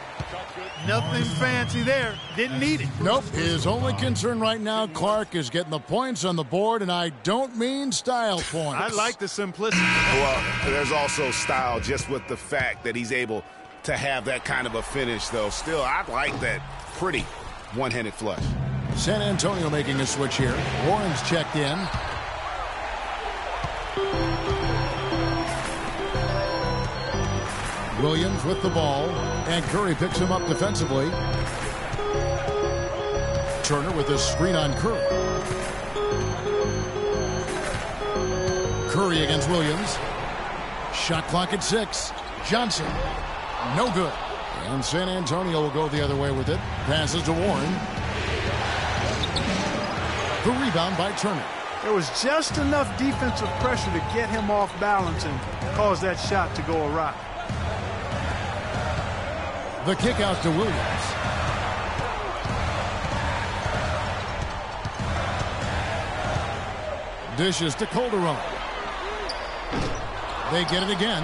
Nothing fancy there. Didn't need it. Nope. His only concern right now, Clark, is getting the points on the board, and I don't mean style points. I like the simplicity. Well, there's also style just with the fact that he's able to have that kind of a finish, though. Still, I like that pretty one-handed flush. San Antonio making a switch here. Warren's checked in. Williams with the ball, and Curry picks him up defensively. Turner with a screen on Curry. Curry against Williams. Shot clock at 6. Johnson. No good. And San Antonio will go the other way with it. Passes to Warren. The rebound by Turner. There was just enough defensive pressure to get him off balance and cause that shot to go awry. The kick out to Williams. Dishes to Calderon. They get it again.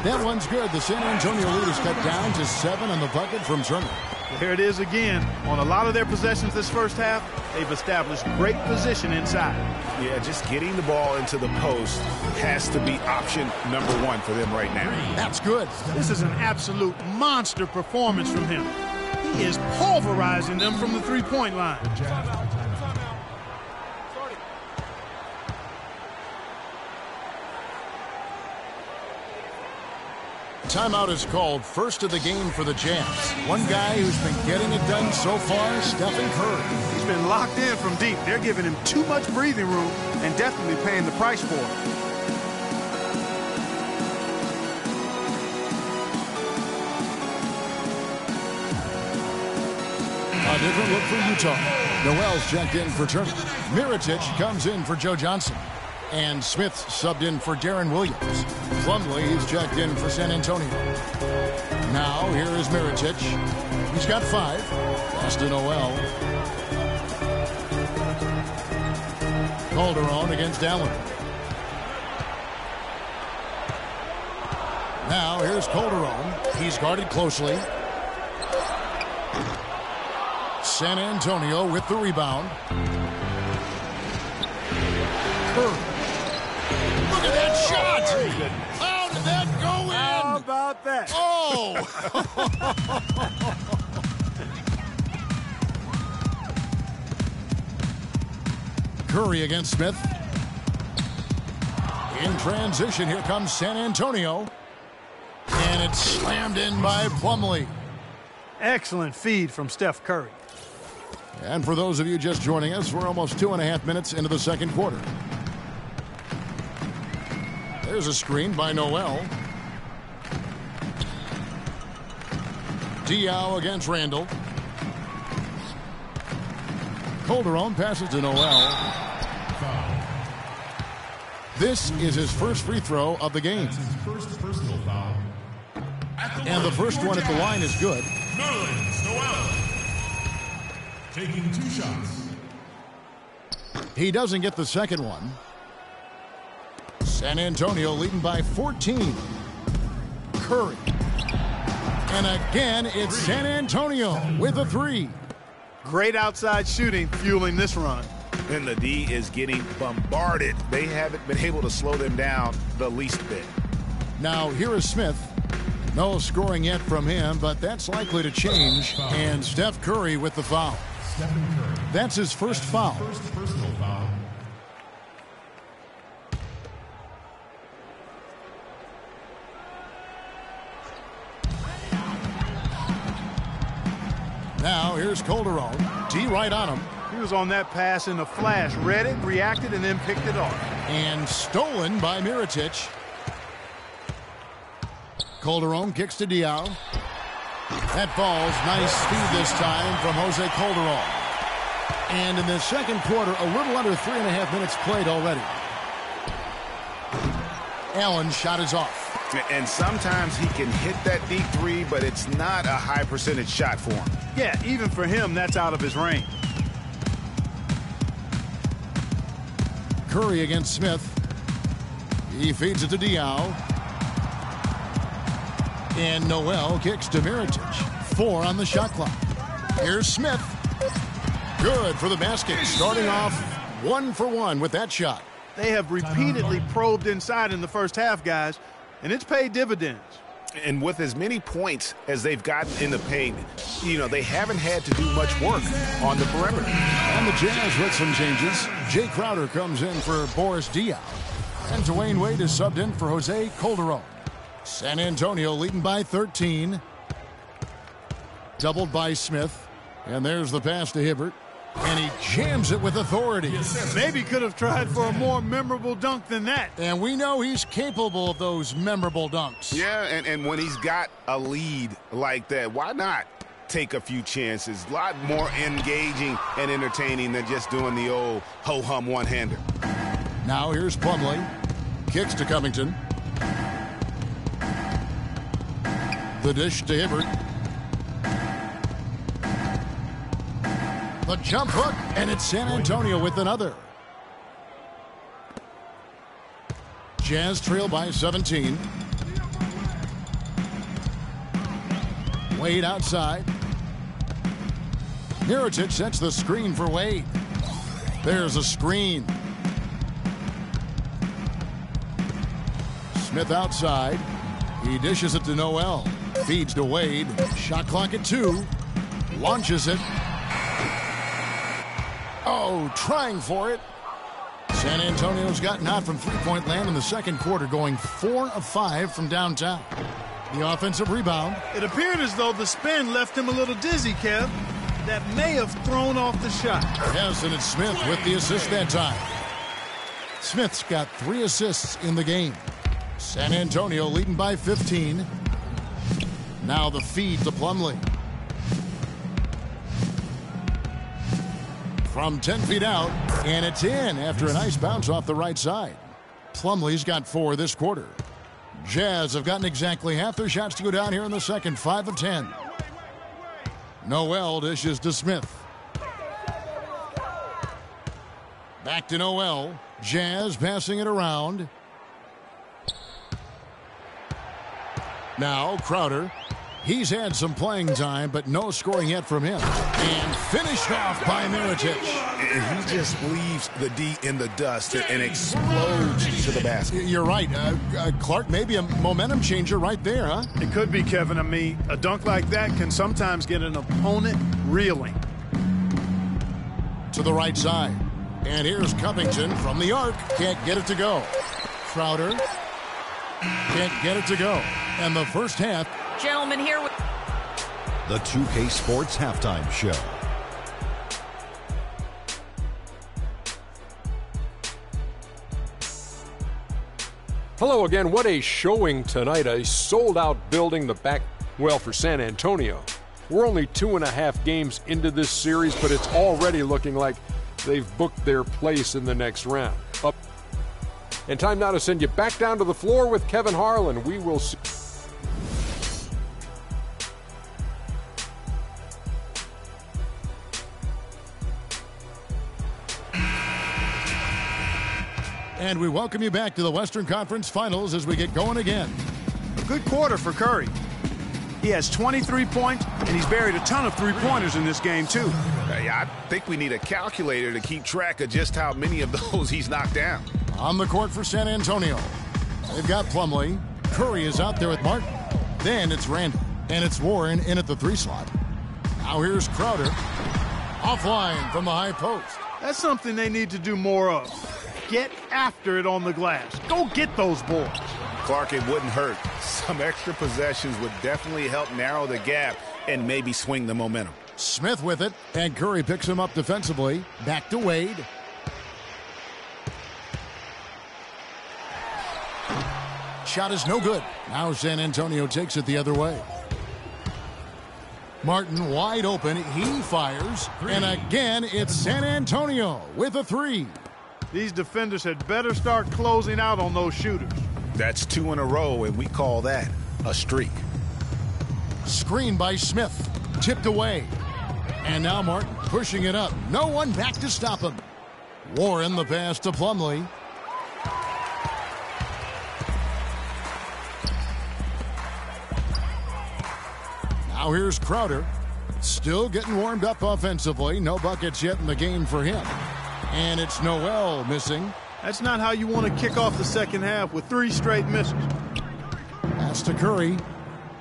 That one's good. The San Antonio lead is cut down to 7 on the bucket from Turner. There it is again. On a lot of their possessions this first half, they've established great position inside. Yeah, just getting the ball into the post has to be option number 1 for them right now. That's good. This is an absolute monster performance from him. He is pulverizing them from the three-point line. Timeout is called. First of the game for the Jazz. One guy who's been getting it done so far, Stephen Curry. He's been locked in from deep. They're giving him too much breathing room and definitely paying the price for it. A different look for Utah. Noel's checked in for Turner. Mirotic comes in for Joe Johnson. And Smith subbed in for Darren Williams. Plumlee is checked in for San Antonio. Now, here is Mirotic. He's got 5. Pass to Noel. Calderon against Allen. Now, here's Calderon. He's guarded closely. San Antonio with the rebound. Curry. Look at that shot! How did that go in? How about that? Oh! Curry against Smith. In transition, here comes San Antonio. And it's slammed in by Plumlee. Excellent feed from Steph Curry. And for those of you just joining us, we're almost 2.5 minutes into the second quarter. There's a screen by Noel. Diaw against Randall. Calderon passes to Noel. This is his first free throw of the game. And the first one at the line is good. Noel taking 2 shots. He doesn't get the second one. San Antonio leading by 14. Curry. And again, it's San Antonio with a 3. Great outside shooting fueling this run. And the D is getting bombarded. They haven't been able to slow them down the least bit. Now here is Smith. No scoring yet from him, but that's likely to change. And Steph Curry with the foul. That's his first foul. First personal foul. Now here's Calderon. D right on him. He was on that pass in a flash. Read it, reacted, and then picked it off. And stolen by Mirotic. Calderon kicks to Diao. That falls. Nice speed this time from Jose Calderon. And in the second quarter, a little under 3.5 minutes played already. Allen's shot is off. And sometimes he can hit that deep three, but it's not a high percentage shot for him. Yeah, even for him, that's out of his range. Curry against Smith. He feeds it to Diao. And Noel kicks to Mirotic. 4 on the shot clock. Here's Smith. Good for the basket. Starting off 1 for 1 with that shot. They have repeatedly probed inside in the first half, guys, and it's paid dividends. And with as many points as they've gotten in the paint, they haven't had to do much work on the perimeter. And the Jazz with some changes. Jay Crowder comes in for Boris Diaw. And Dwayne Wade is subbed in for Jose Calderon. San Antonio leading by 13. Doubled by Smith. And there's the pass to Hibbert. And he jams it with authority. Maybe could have tried for a more memorable dunk than that. And we know he's capable of those memorable dunks. Yeah, and when he's got a lead like that, why not take a few chances? A lot more engaging and entertaining than just doing the old ho-hum one-hander. Now here's Plumlee. Kicks to Covington. The dish to Hibbert. The jump hook, and it's San Antonio with another. Jazz trail by 17. Wade outside. Mirotic sets the screen for Wade. There's a screen. Smith outside. He dishes it to Noel. Feeds to Wade. Shot clock at 2. Launches it. Oh, trying for it. San Antonio's gotten out from three-point land in the second quarter, going 4 of 5 from downtown. The offensive rebound. It appeared as though the spin left him a little dizzy, Kev. That may have thrown off the shot. Yes, and it's Smith with the assist that time. Smith's got 3 assists in the game. San Antonio leading by 15. Now the feed to Plumlee. From 10 feet out, and it's in after a nice bounce off the right side. Plumlee's got 4 this quarter. Jazz have gotten exactly half their shots to go down here in the second, 5 of 10. Noel dishes to Smith. Back to Noel. Jazz passing it around. Now Crowder. He's had some playing time, but no scoring yet from him. And finished off by Mirotic. And he just leaves the D in the dust and explodes to the basket. You're right. Clark, maybe a momentum changer right there, huh? It could be, Kevin. I mean, a dunk like that can sometimes get an opponent reeling. To the right side. And here's Covington from the arc. Can't get it to go. Crowder can't get it to go. And the first half. Gentlemen, here with the 2K Sports Halftime Show. Hello again. What a showing tonight. A sold-out building for San Antonio. We're only 2.5 games into this series, but it's already looking like they've booked their place in the next round. Up. And time now to send you back down to the floor with Kevin Harlan. We will see. And we welcome you back to the Western Conference Finals as we get going again. A good quarter for Curry. He has 23 points, and he's buried a ton of three-pointers in this game, too. I think we need a calculator to keep track of just how many of those he's knocked down. On the court for San Antonio, they've got Plumlee. Curry is out there with Martin. Then it's Randall, and it's Warren in at the 3 slot. Now here's Crowder. Offline from the high post. That's something they need to do more of. Get after it on the glass. Go get those boards. Clark, it wouldn't hurt. Some extra possessions would definitely help narrow the gap and maybe swing the momentum. Smith with it, and Curry picks him up defensively. Back to Wade. Shot is no good. Now San Antonio takes it the other way. Martin wide open. He fires. And again, it's San Antonio with a 3. These defenders had better start closing out on those shooters. That's 2 in a row, and we call that a streak. Screen by Smith. Tipped away. And now Martin pushing it up. No one back to stop him. Warren the pass to Plumlee. Now here's Crowder. Still getting warmed up offensively. No buckets yet in the game for him. And it's Noel missing. That's not how you want to kick off the second half with 3 straight misses. Pass to Curry.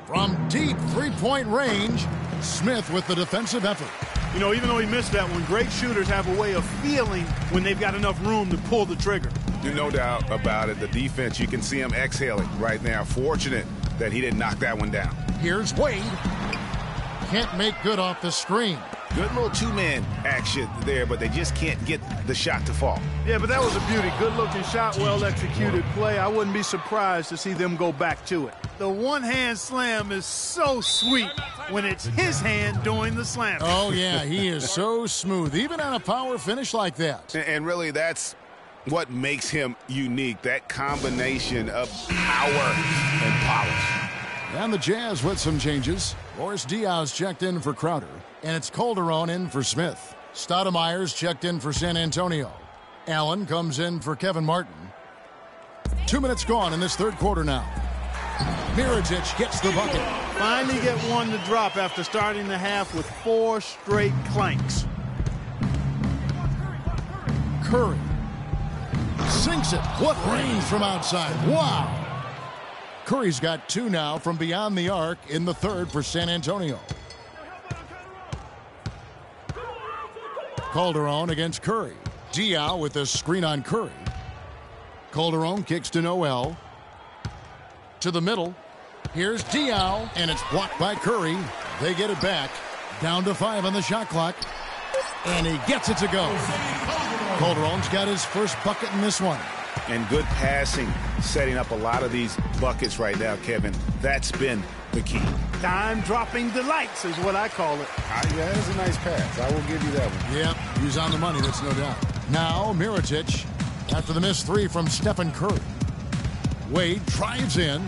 From deep three-point range, Smith with the defensive effort. You know, even though he missed that one, great shooters have a way of feeling when they've got enough room to pull the trigger. No doubt about it. The defense, you can see him exhaling right now. Fortunate that he didn't knock that one down. Here's Wade. Can't make good off the screen. Good little 2-man action there, but they just can't get the shot to fall. Yeah, but that was a beauty. Good-looking shot, well-executed play. I wouldn't be surprised to see them go back to it. The one-hand slam is so sweet when it's his hand doing the slam. Oh, yeah, he is so smooth, even on a power finish like that. And really, that's what makes him unique, that combination of power and polish. And the Jazz with some changes. Boris Diaz checked in for Crowder. And it's Calderon in for Smith. Stoudemire's checked in for San Antonio. Allen comes in for Kevin Martin. 2 minutes gone in this third quarter now. Mirotic gets the bucket. Finally get one to drop after starting the half with 4 straight clanks. Curry sinks it. What range from outside. Wow. Curry's got 2 now from beyond the arc in the third for San Antonio. Calderon against Curry. Diaw with the screen on Curry. Calderon kicks to Noel. To the middle. Here's Diaw, and it's blocked by Curry. They get it back. Down to 5 on the shot clock. And he gets it to go. Calderon's got his first bucket in this one. And good passing, setting up a lot of these buckets right now, Kevin. That's been the key. Time-dropping delights is what I call it. Yeah, that's a nice pass. I will give you that one. Yep, he's on the money, that's no doubt. Now, Mirotic, after the missed 3 from Stephen Curry. Wade drives in.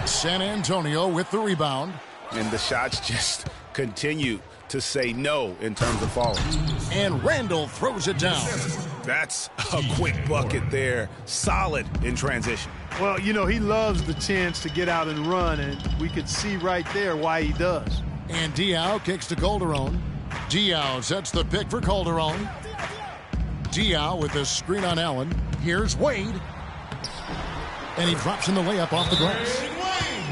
San Antonio with the rebound. And the shots just continue to say no in terms of falling. And Randall throws it down. That's a quick bucket there. Solid in transition. Well, you know, he loves the chance to get out and run, and we could see right there why he does. And Diaw kicks to Calderon. Diaw sets the pick for Calderon. Diaw with the screen on Allen. Here's Wade. And he drops in the layup off the glass.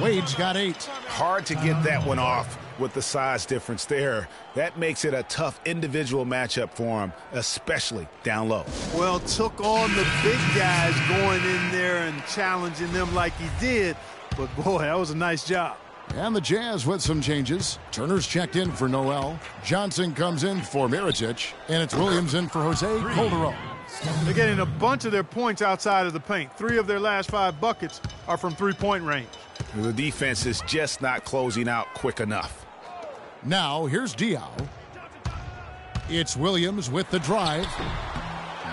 Wade's got 8. Hard to get that one off with the size difference there. That makes it a tough individual matchup for him, especially down low. Well, took on the big guys going in there and challenging them like he did. But, boy, that was a nice job. And the Jazz with some changes. Turner's checked in for Noel. Johnson comes in for Mirotic. And it's Williams in for Jose Calderon. They're getting a bunch of their points outside of the paint. 3 of their last 5 buckets are from three-point range. The defense is just not closing out quick enough. Now, here's Diaw. It's Williams with the drive.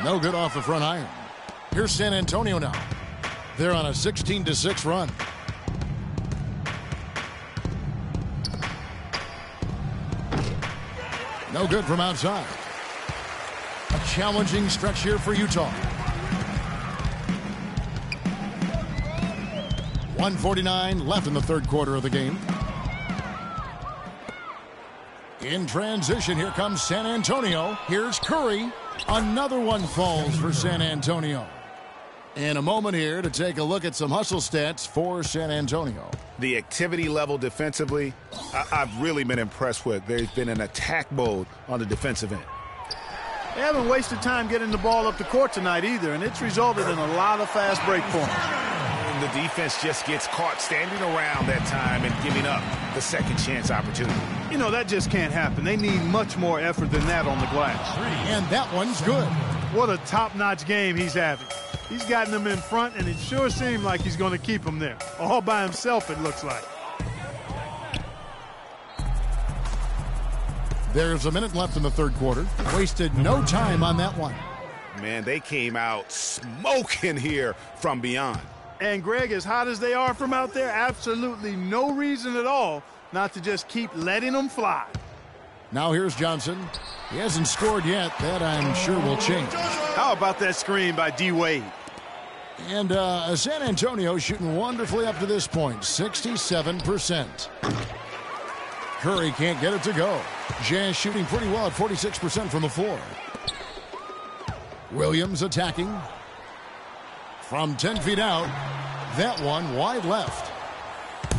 No good off the front iron. Here's San Antonio now. They're on a 16-6 run. No good from outside. A challenging stretch here for Utah. 1:49 left in the third quarter of the game. In transition, here comes San Antonio. Here's Curry. Another one falls for San Antonio. In a moment here to take a look at some hustle stats for San Antonio. The activity level defensively, I've really been impressed with. There's been an attack mode on the defensive end. They haven't wasted time getting the ball up the court tonight either, and it's resulted in a lot of fast break points. And the defense just gets caught standing around that time and giving up the second chance opportunity. You know, that just can't happen. They need much more effort than that on the glass. And that one's good. What a top-notch game he's having. He's gotten them in front, and it sure seemed like he's going to keep them there. All by himself, it looks like. There's a minute left in the third quarter. Wasted no time on that one. Man, they came out smoking here from beyond. And, Greg, as hot as they are from out there, absolutely no reason at all not to just keep letting them fly. Now here's Johnson. He hasn't scored yet. That, I'm sure, will change. How about that screen by D. Wade? And San Antonio shooting wonderfully up to this point, 67%. Curry can't get it to go. Jazz shooting pretty well at 46% from the floor. Williams attacking. From 10 feet out, that one wide left.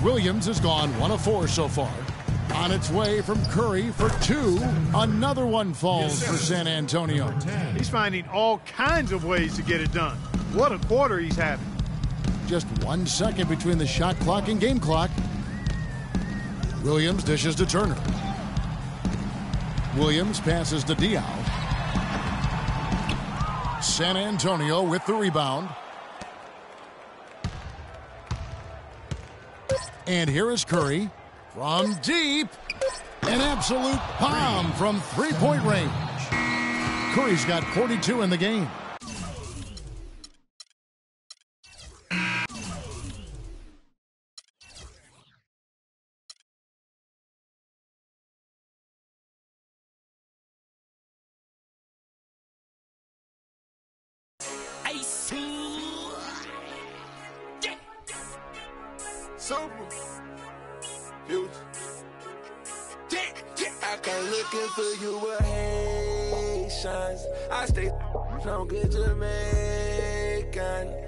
Williams has gone 1 of 4 so far. On its way from Curry for 2. Another one falls for San Antonio. He's finding all kinds of ways to get it done. What a quarter he's having. Just 1 second between the shot clock and game clock. Williams dishes to Turner. Williams passes to Diaw. San Antonio with the rebound. And here is Curry from deep. An absolute bomb from three-point range. Curry's got 42 in the game. I stay on good Jamaican.